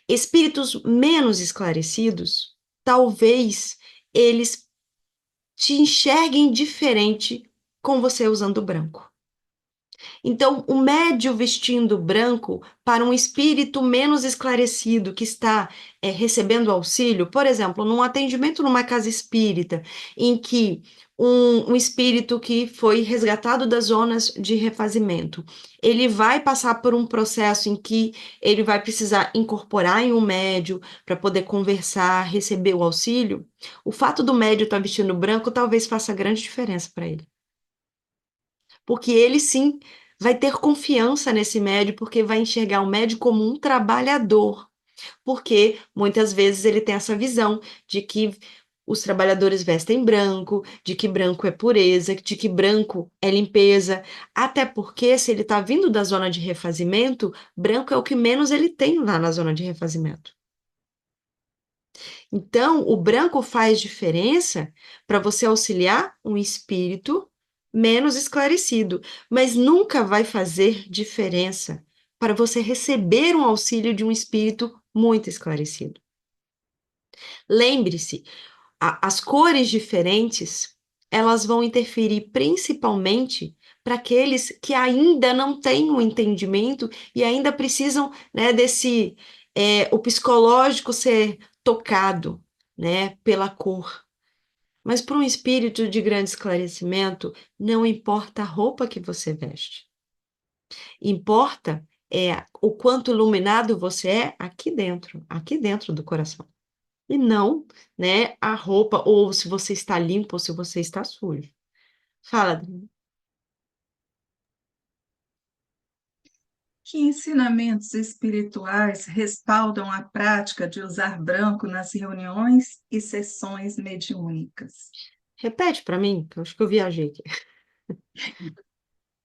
espíritos menos esclarecidos, talvez eles te enxerguem diferente com você usando branco. Então, o médio vestindo branco para um espírito menos esclarecido que está recebendo auxílio, por exemplo, num atendimento numa casa espírita, em que um espírito que foi resgatado das zonas de refazimento, ele vai passar por um processo em que ele vai precisar incorporar em um médio para poder conversar, receber o auxílio. O fato do médio estar vestindo branco talvez faça grande diferença para ele, porque ele sim vai ter confiança nesse médio, porque vai enxergar o médio como um trabalhador, porque muitas vezes ele tem essa visão de que os trabalhadores vestem branco, de que branco é pureza, de que branco é limpeza, até porque se ele está vindo da zona de refazimento, branco é o que menos ele tem lá na zona de refazimento. Então, o branco faz diferença para você auxiliar um espírito menos esclarecido, mas nunca vai fazer diferença para você receber um auxílio de um espírito muito esclarecido. Lembre-se, as cores diferentes, elas vão interferir principalmente para aqueles que ainda não têm o entendimento e ainda precisam, né, o psicológico ser tocado, né, pela cor. Mas para um espírito de grande esclarecimento, não importa a roupa que você veste. Importa o quanto iluminado você é aqui dentro do coração. E não, né, a roupa, ou se você está limpo ou se você está sujo. Fala, Adriana. Que ensinamentos espirituais respaldam a prática de usar branco nas reuniões e sessões mediúnicas? Repete para mim, que eu acho que eu viajei aqui.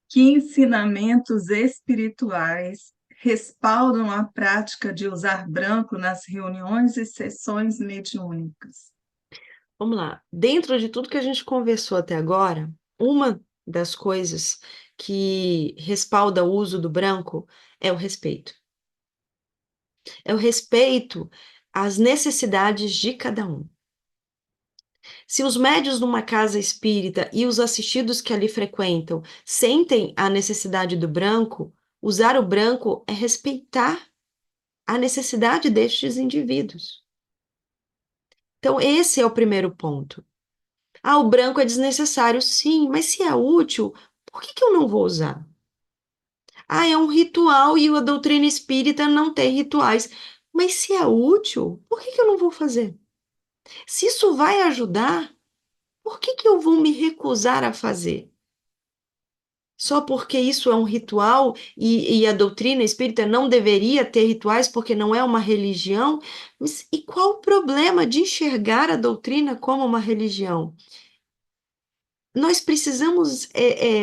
Que ensinamentos espirituais respaldam a prática de usar branco nas reuniões e sessões mediúnicas? Vamos lá. Dentro de tudo que a gente conversou até agora, uma das coisas que respalda o uso do branco é o respeito. É o respeito às necessidades de cada um. Se os médios numa casa espírita e os assistidos que ali frequentam sentem a necessidade do branco, usar o branco é respeitar a necessidade destes indivíduos. Então, esse é o primeiro ponto. Ah, o branco é desnecessário, sim, mas se é útil, por que eu não vou usar? Ah, é um ritual e a doutrina espírita não tem rituais. Mas se é útil, por que eu não vou fazer? Se isso vai ajudar, por que eu vou me recusar a fazer? Só porque isso é um ritual e a doutrina espírita não deveria ter rituais porque não é uma religião? Mas, e qual o problema de enxergar a doutrina como uma religião? Nós precisamos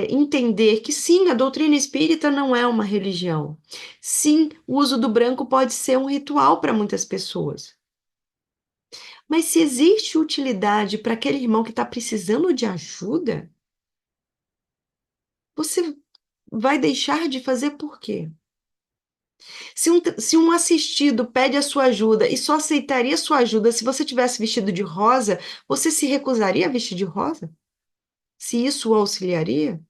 entender que sim, a doutrina espírita não é uma religião. Sim, o uso do branco pode ser um ritual para muitas pessoas. Mas se existe utilidade para aquele irmão que está precisando de ajuda, você vai deixar de fazer por quê? Se um assistido pede a sua ajuda e só aceitaria a sua ajuda se você tivesse vestido de rosa, você se recusaria a vestir de rosa? Se isso o auxiliaria?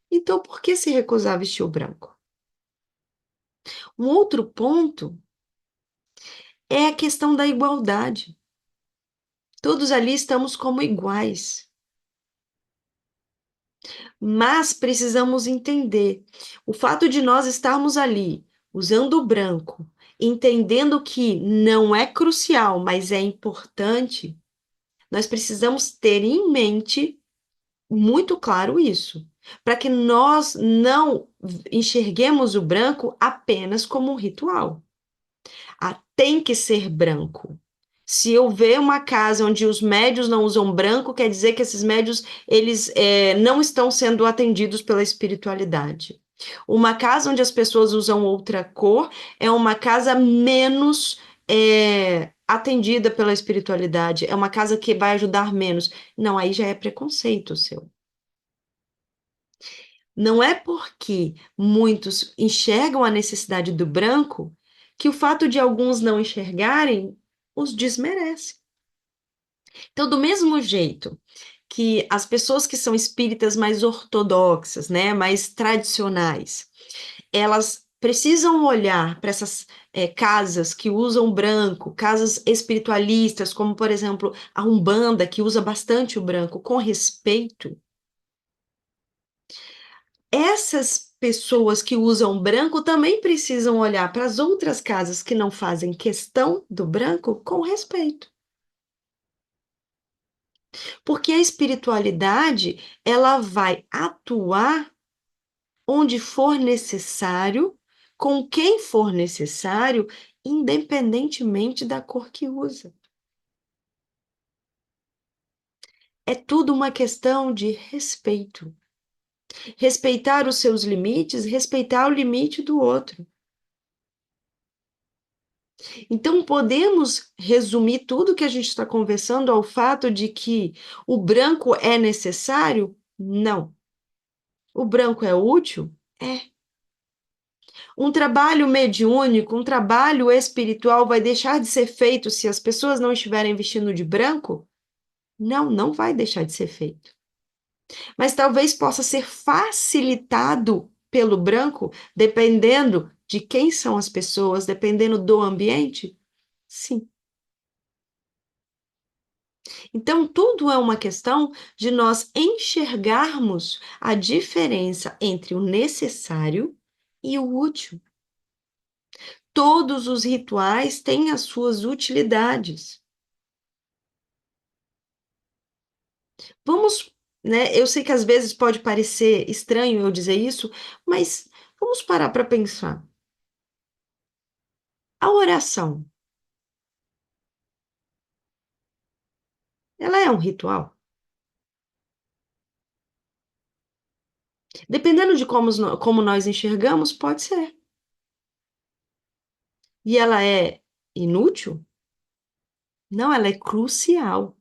Então, por que se recusar a vestir o branco? Um outro ponto é a questão da igualdade. Todos ali estamos como iguais, mas precisamos entender o fato de nós estarmos ali usando o branco, entendendo que não é crucial, mas é importante. Nós precisamos ter em mente muito claro isso, para que nós não enxerguemos o branco apenas como um ritual. Tem que ser branco. Se eu ver uma casa onde os médios não usam branco, quer dizer que esses médios eles não estão sendo atendidos pela espiritualidade. Uma casa onde as pessoas usam outra cor é uma casa menos atendida pela espiritualidade. É uma casa que vai ajudar menos. Não, aí já é preconceito seu. Não é porque muitos enxergam a necessidade do branco que o fato de alguns não enxergarem os desmerece. Então, do mesmo jeito que as pessoas que são espíritas mais ortodoxas, né, mais tradicionais, elas precisam olhar para essas casas que usam branco, casas espiritualistas, como por exemplo a Umbanda, que usa bastante o branco, com respeito. Essas pessoas que usam branco também precisam olhar para as outras casas que não fazem questão do branco com respeito. Porque a espiritualidade, ela vai atuar onde for necessário, com quem for necessário, independentemente da cor que usa. É tudo uma questão de respeito. Respeitar os seus limites, respeitar o limite do outro. Então, podemos resumir tudo que a gente está conversando ao fato de que o branco é necessário? Não. O branco é útil? É. Um trabalho mediúnico, um trabalho espiritual vai deixar de ser feito se as pessoas não estiverem vestindo de branco? Não, não vai deixar de ser feito. Mas talvez possa ser facilitado pelo branco, dependendo de quem são as pessoas, dependendo do ambiente? Sim. Então, tudo é uma questão de nós enxergarmos a diferença entre o necessário e o útil. Todos os rituais têm as suas utilidades. Vamos, né? Eu sei que às vezes pode parecer estranho eu dizer isso, mas vamos parar para pensar. A oração, ela é um ritual? Dependendo de como nós enxergamos, pode ser. E ela é inútil? Não, ela é crucial.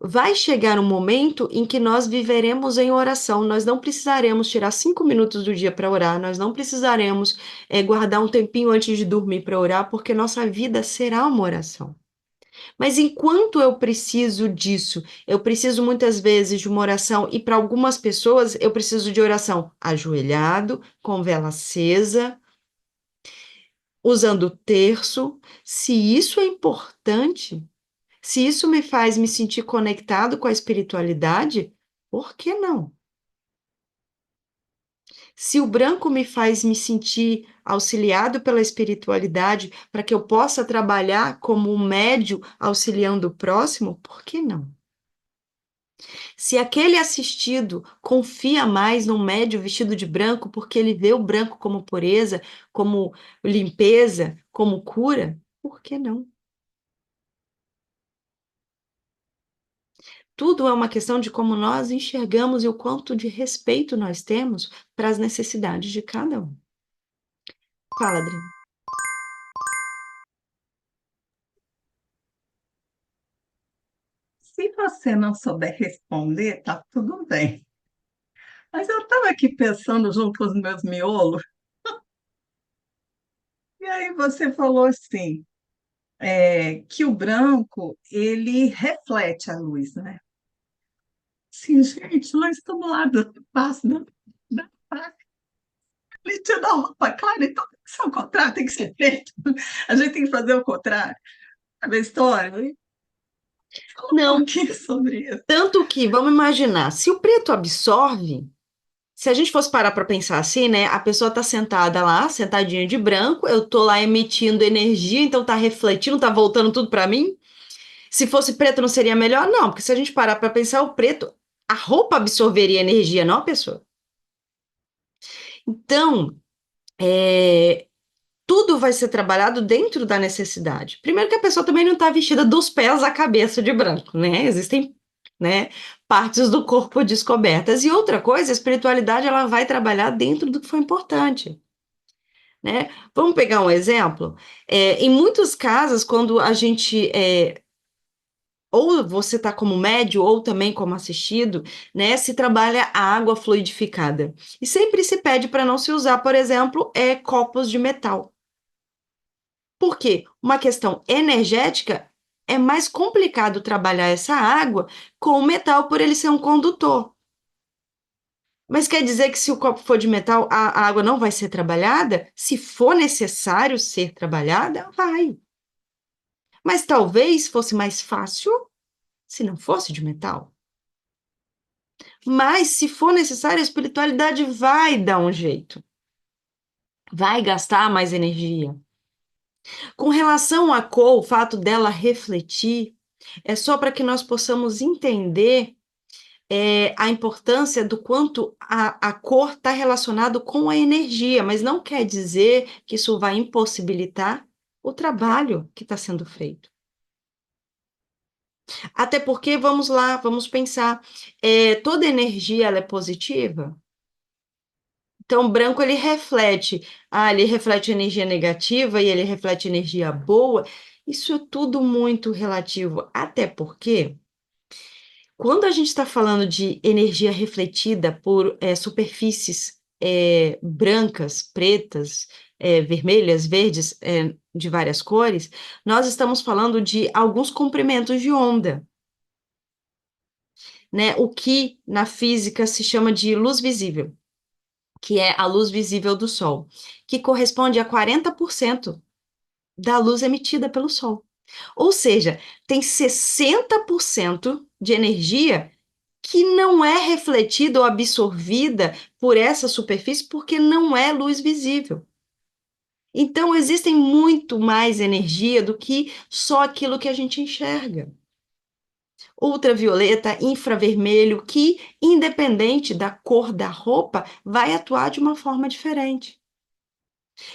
Vai chegar um momento em que nós viveremos em oração. Nós não precisaremos tirar 5 minutos do dia para orar, nós não precisaremos guardar um tempinho antes de dormir para orar, porque nossa vida será uma oração. Mas enquanto eu preciso disso, eu preciso muitas vezes de uma oração, e para algumas pessoas eu preciso de oração ajoelhado, com vela acesa, usando o terço. Se isso é importante, se isso me faz me sentir conectado com a espiritualidade, por que não? Se o branco me faz me sentir auxiliado pela espiritualidade para que eu possa trabalhar como um médio auxiliando o próximo, por que não? Se aquele assistido confia mais num médio vestido de branco porque ele vê o branco como pureza, como limpeza, como cura, por que não? Tudo é uma questão de como nós enxergamos e o quanto de respeito nós temos para as necessidades de cada um. Fala, Adriana. Se você não souber responder, tá tudo bem. Mas eu estava aqui pensando junto com os meus miolos, e aí você falou assim, que o branco, ele reflete a luz, né? Sim, gente, nós estamos lá do passo da litio da roupa, claro, então tem que ser o contrário, tem que ser feito. A gente tem que fazer o contrário. Sabe a história? Fala um Não, pouquinho sobre isso. tanto que, vamos imaginar, se o preto absorve, se a gente fosse parar para pensar assim, né? A pessoa tá sentada lá, sentadinha de branco, eu tô lá emitindo energia, então tá refletindo, tá voltando tudo para mim. Se fosse preto, não seria melhor? Não, porque se a gente parar para pensar, o preto, a roupa absorveria energia, não a pessoa. Então, é, tudo vai ser trabalhado dentro da necessidade. Primeiro que a pessoa também não está vestida dos pés à cabeça de branco, né? Existem, né, partes do corpo descobertas. E outra coisa, a espiritualidade ela vai trabalhar dentro do que foi importante, né? Vamos pegar um exemplo. Em muitas casas, quando a gente ou você está como médio, ou também como assistido, né? Se trabalha a água fluidificada. E sempre se pede para não se usar, por exemplo, copos de metal. Por quê? Uma questão energética, é mais complicado trabalhar essa água com o metal por ele ser um condutor. Mas quer dizer que se o copo for de metal, a água não vai ser trabalhada? Se for necessário ser trabalhada, vai. Mas talvez fosse mais fácil se não fosse de metal. Mas se for necessário, a espiritualidade vai dar um jeito. Vai gastar mais energia. Com relação à cor, o fato dela refletir é só para que nós possamos entender a importância do quanto a cor está relacionado com a energia, mas não quer dizer que isso vai impossibilitar o trabalho que está sendo feito. Até porque, vamos lá, vamos pensar, toda energia ela é positiva? Então, o branco ele reflete energia negativa e ele reflete energia boa. Isso é tudo muito relativo, até porque quando a gente está falando de energia refletida por superfícies brancas, pretas, vermelhas, verdes, de várias cores, nós estamos falando de alguns comprimentos de onda, né? O que na física se chama de luz visível, que é a luz visível do Sol, que corresponde a 40% da luz emitida pelo Sol. Ou seja, tem 60% de energia que não é refletida ou absorvida por essa superfície porque não é luz visível. Então, existem muito mais energia do que só aquilo que a gente enxerga. Ultravioleta, infravermelho, que, independente da cor da roupa, vai atuar de uma forma diferente.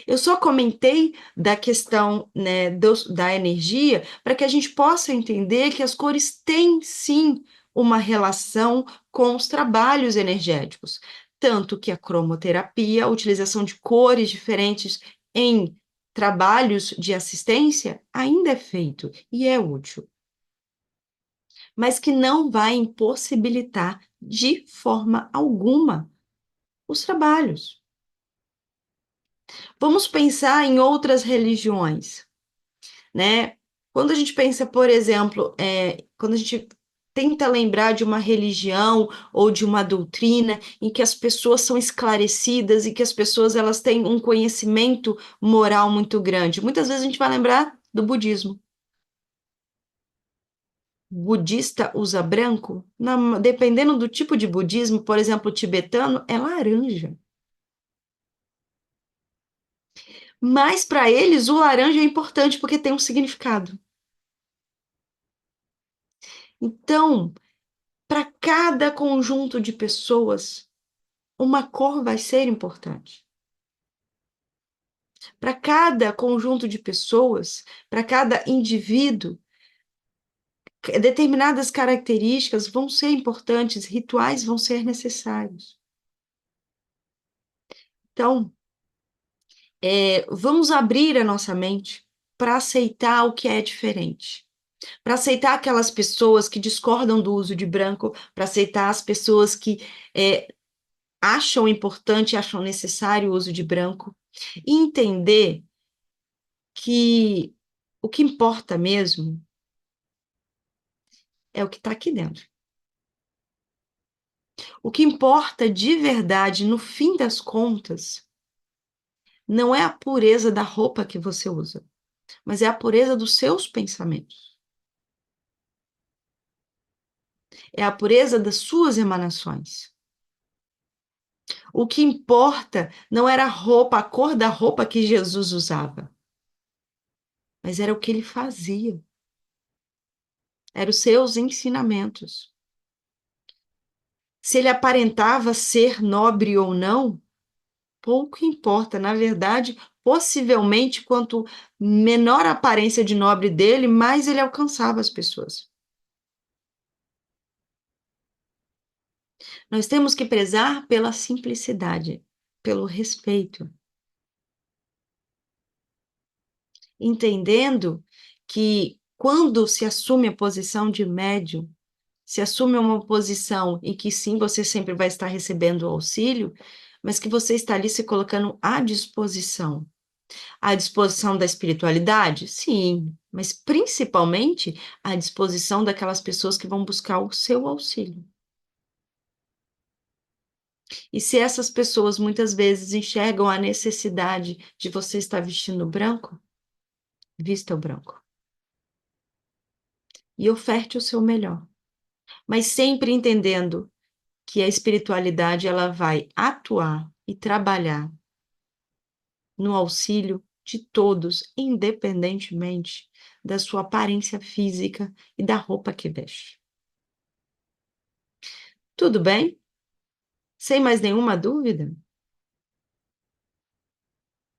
Eu só comentei da questão, né, da energia para que a gente possa entender que as cores têm sim uma relação com os trabalhos energéticos, tanto que a cromoterapia, a utilização de cores diferentes em trabalhos de assistência, ainda é feito e é útil, mas que não vai impossibilitar de forma alguma os trabalhos. Vamos pensar em outras religiões, né? Quando a gente pensa, por exemplo, quando a gente tenta lembrar de uma religião ou de uma doutrina em que as pessoas são esclarecidas e que as pessoas elas têm um conhecimento moral muito grande, muitas vezes a gente vai lembrar do budismo. O budista usa branco, dependendo do tipo de budismo, por exemplo, o tibetano, é laranja. Mas para eles o laranja é importante porque tem um significado. Então, para cada conjunto de pessoas, uma cor vai ser importante. Para cada conjunto de pessoas, para cada indivíduo, determinadas características vão ser importantes, rituais vão ser necessários. Então, vamos abrir a nossa mente para aceitar o que é diferente. Para aceitar aquelas pessoas que discordam do uso de branco, para aceitar as pessoas que acham importante, acham necessário o uso de branco, e entender que o que importa mesmo é o que está aqui dentro. O que importa de verdade, no fim das contas, não é a pureza da roupa que você usa, mas é a pureza dos seus pensamentos. É a pureza das suas emanações. O que importa não era a roupa, a cor da roupa que Jesus usava, mas era o que ele fazia. Eram os seus ensinamentos. Se ele aparentava ser nobre ou não, pouco importa. Na verdade, possivelmente, quanto menor a aparência de nobre dele, mais ele alcançava as pessoas. Nós temos que prezar pela simplicidade, pelo respeito, entendendo que Quando se assume a posição de médium, se assume uma posição em que sim, você sempre vai estar recebendo o auxílio, mas que você está ali se colocando à disposição. À disposição da espiritualidade? Sim, mas principalmente à disposição daquelas pessoas que vão buscar o seu auxílio. E se essas pessoas muitas vezes enxergam a necessidade de você estar vestindo branco, vista o branco e oferte o seu melhor, mas sempre entendendo que a espiritualidade ela vai atuar e trabalhar no auxílio de todos, independentemente da sua aparência física e da roupa que veste. Tudo bem? Sem mais nenhuma dúvida?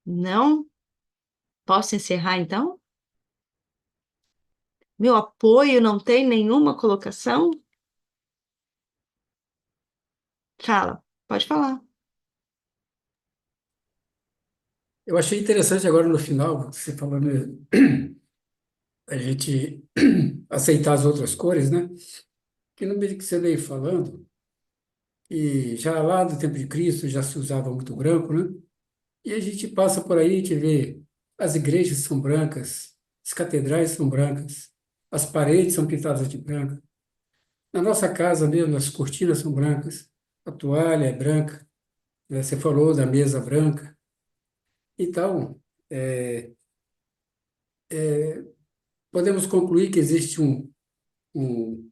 Não? Posso encerrar então? Meu apoio não tem nenhuma colocação? Fala, pode falar. Eu achei interessante agora no final, você falando a gente aceitar as outras cores, né? Que no meio que você veio falando, e já lá do tempo de Cristo já se usava muito branco, né? E a gente passa por aí, te vê, as igrejas são brancas, as catedrais são brancas, as paredes são pintadas de branco. Na nossa casa mesmo, as cortinas são brancas, a toalha é branca, né? Você falou da mesa branca. Então, podemos concluir que existe um, um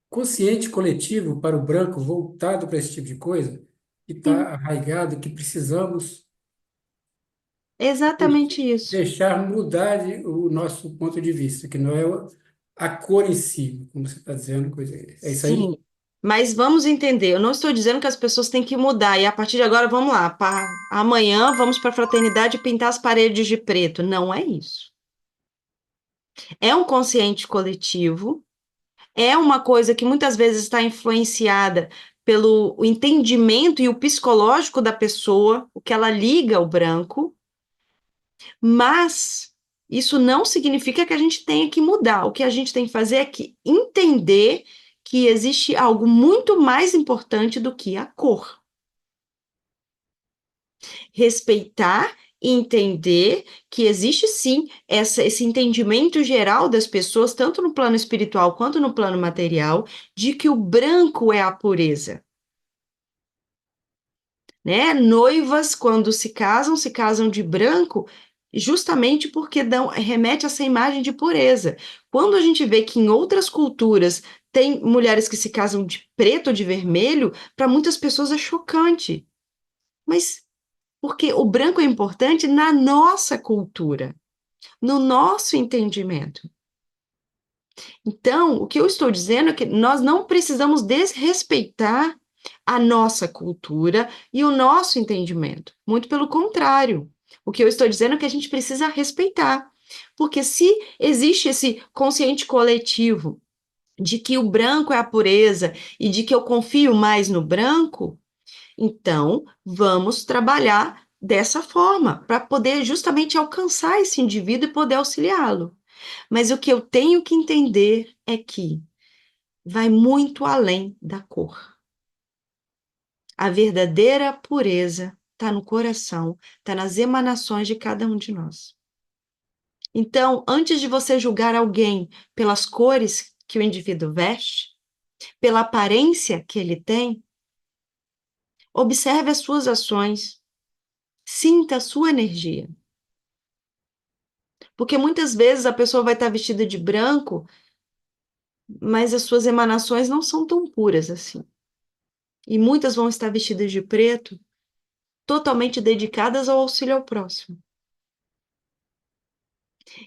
consciente coletivo para o branco voltado para esse tipo de coisa, que Sim, está arraigado, que precisamos exatamente isso. deixar mudar o nosso ponto de vista, que não é a cor em si, como você está dizendo, coisa. É isso aí? Sim, mas vamos entender. Eu não estou dizendo que as pessoas têm que mudar e a partir de agora vamos lá. Amanhã vamos para a fraternidade pintar as paredes de preto. Não é isso. É um consciente coletivo, é uma coisa que muitas vezes está influenciada pelo o entendimento e o psicológico da pessoa, o que ela liga ao branco, mas isso não significa que a gente tenha que mudar. O que a gente tem que fazer é que entender que existe algo muito mais importante do que a cor. Respeitar e entender que existe sim esse entendimento geral das pessoas, tanto no plano espiritual quanto no plano material, de que o branco é a pureza. Né? Noivas, quando se casam de branco, justamente porque remete a essa imagem de pureza. Quando a gente vê que em outras culturas tem mulheres que se casam de preto ou de vermelho, para muitas pessoas é chocante. Mas porque o branco é importante na nossa cultura, no nosso entendimento. Então, o que eu estou dizendo é que nós não precisamos desrespeitar a nossa cultura e o nosso entendimento. Muito pelo contrário. O que eu estou dizendo é que a gente precisa respeitar. Porque se existe esse consciente coletivo de que o branco é a pureza e de que eu confio mais no branco, então vamos trabalhar dessa forma para poder justamente alcançar esse indivíduo e poder auxiliá-lo. Mas o que eu tenho que entender é que vai muito além da cor. A verdadeira pureza está no coração, está nas emanações de cada um de nós. Então, antes de você julgar alguém pelas cores que o indivíduo veste, pela aparência que ele tem, observe as suas ações, sinta a sua energia. Porque muitas vezes a pessoa vai estar vestida de branco, mas as suas emanações não são tão puras assim. E muitas vão estar vestidas de preto, totalmente dedicadas ao auxílio ao próximo.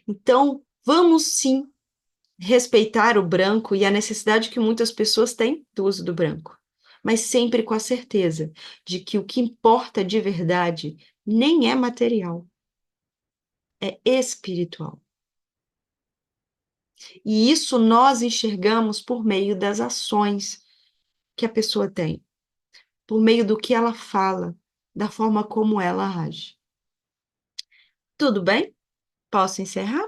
Então, vamos sim respeitar o branco e a necessidade que muitas pessoas têm do uso do branco, mas sempre com a certeza de que o que importa de verdade nem é material, é espiritual. E isso nós enxergamos por meio das ações que a pessoa tem, por meio do que ela fala, da forma como ela age. Tudo bem? Posso encerrar?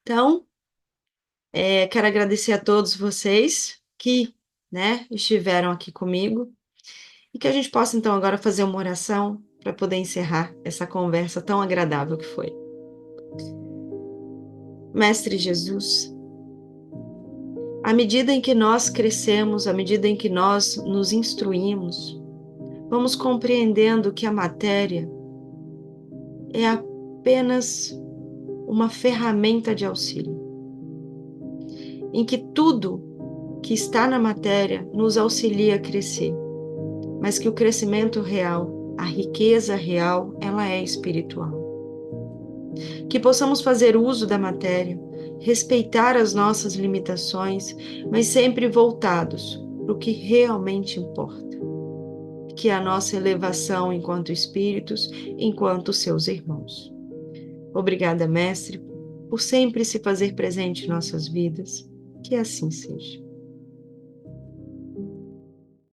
Então, quero agradecer a todos vocês que, estiveram aqui comigo e que a gente possa, então, agora fazer uma oração para poder encerrar essa conversa tão agradável que foi. Mestre Jesus, à medida em que nós crescemos, à medida em que nós nos instruímos, vamos compreendendo que a matéria é apenas uma ferramenta de auxílio, em que tudo que está na matéria nos auxilia a crescer, mas que o crescimento real, a riqueza real, ela é espiritual. Que possamos fazer uso da matéria, respeitar as nossas limitações, mas sempre voltados para o que realmente importa, que é a nossa elevação enquanto espíritos, enquanto seus irmãos. Obrigada, Mestre, por sempre se fazer presente em nossas vidas. Que assim seja.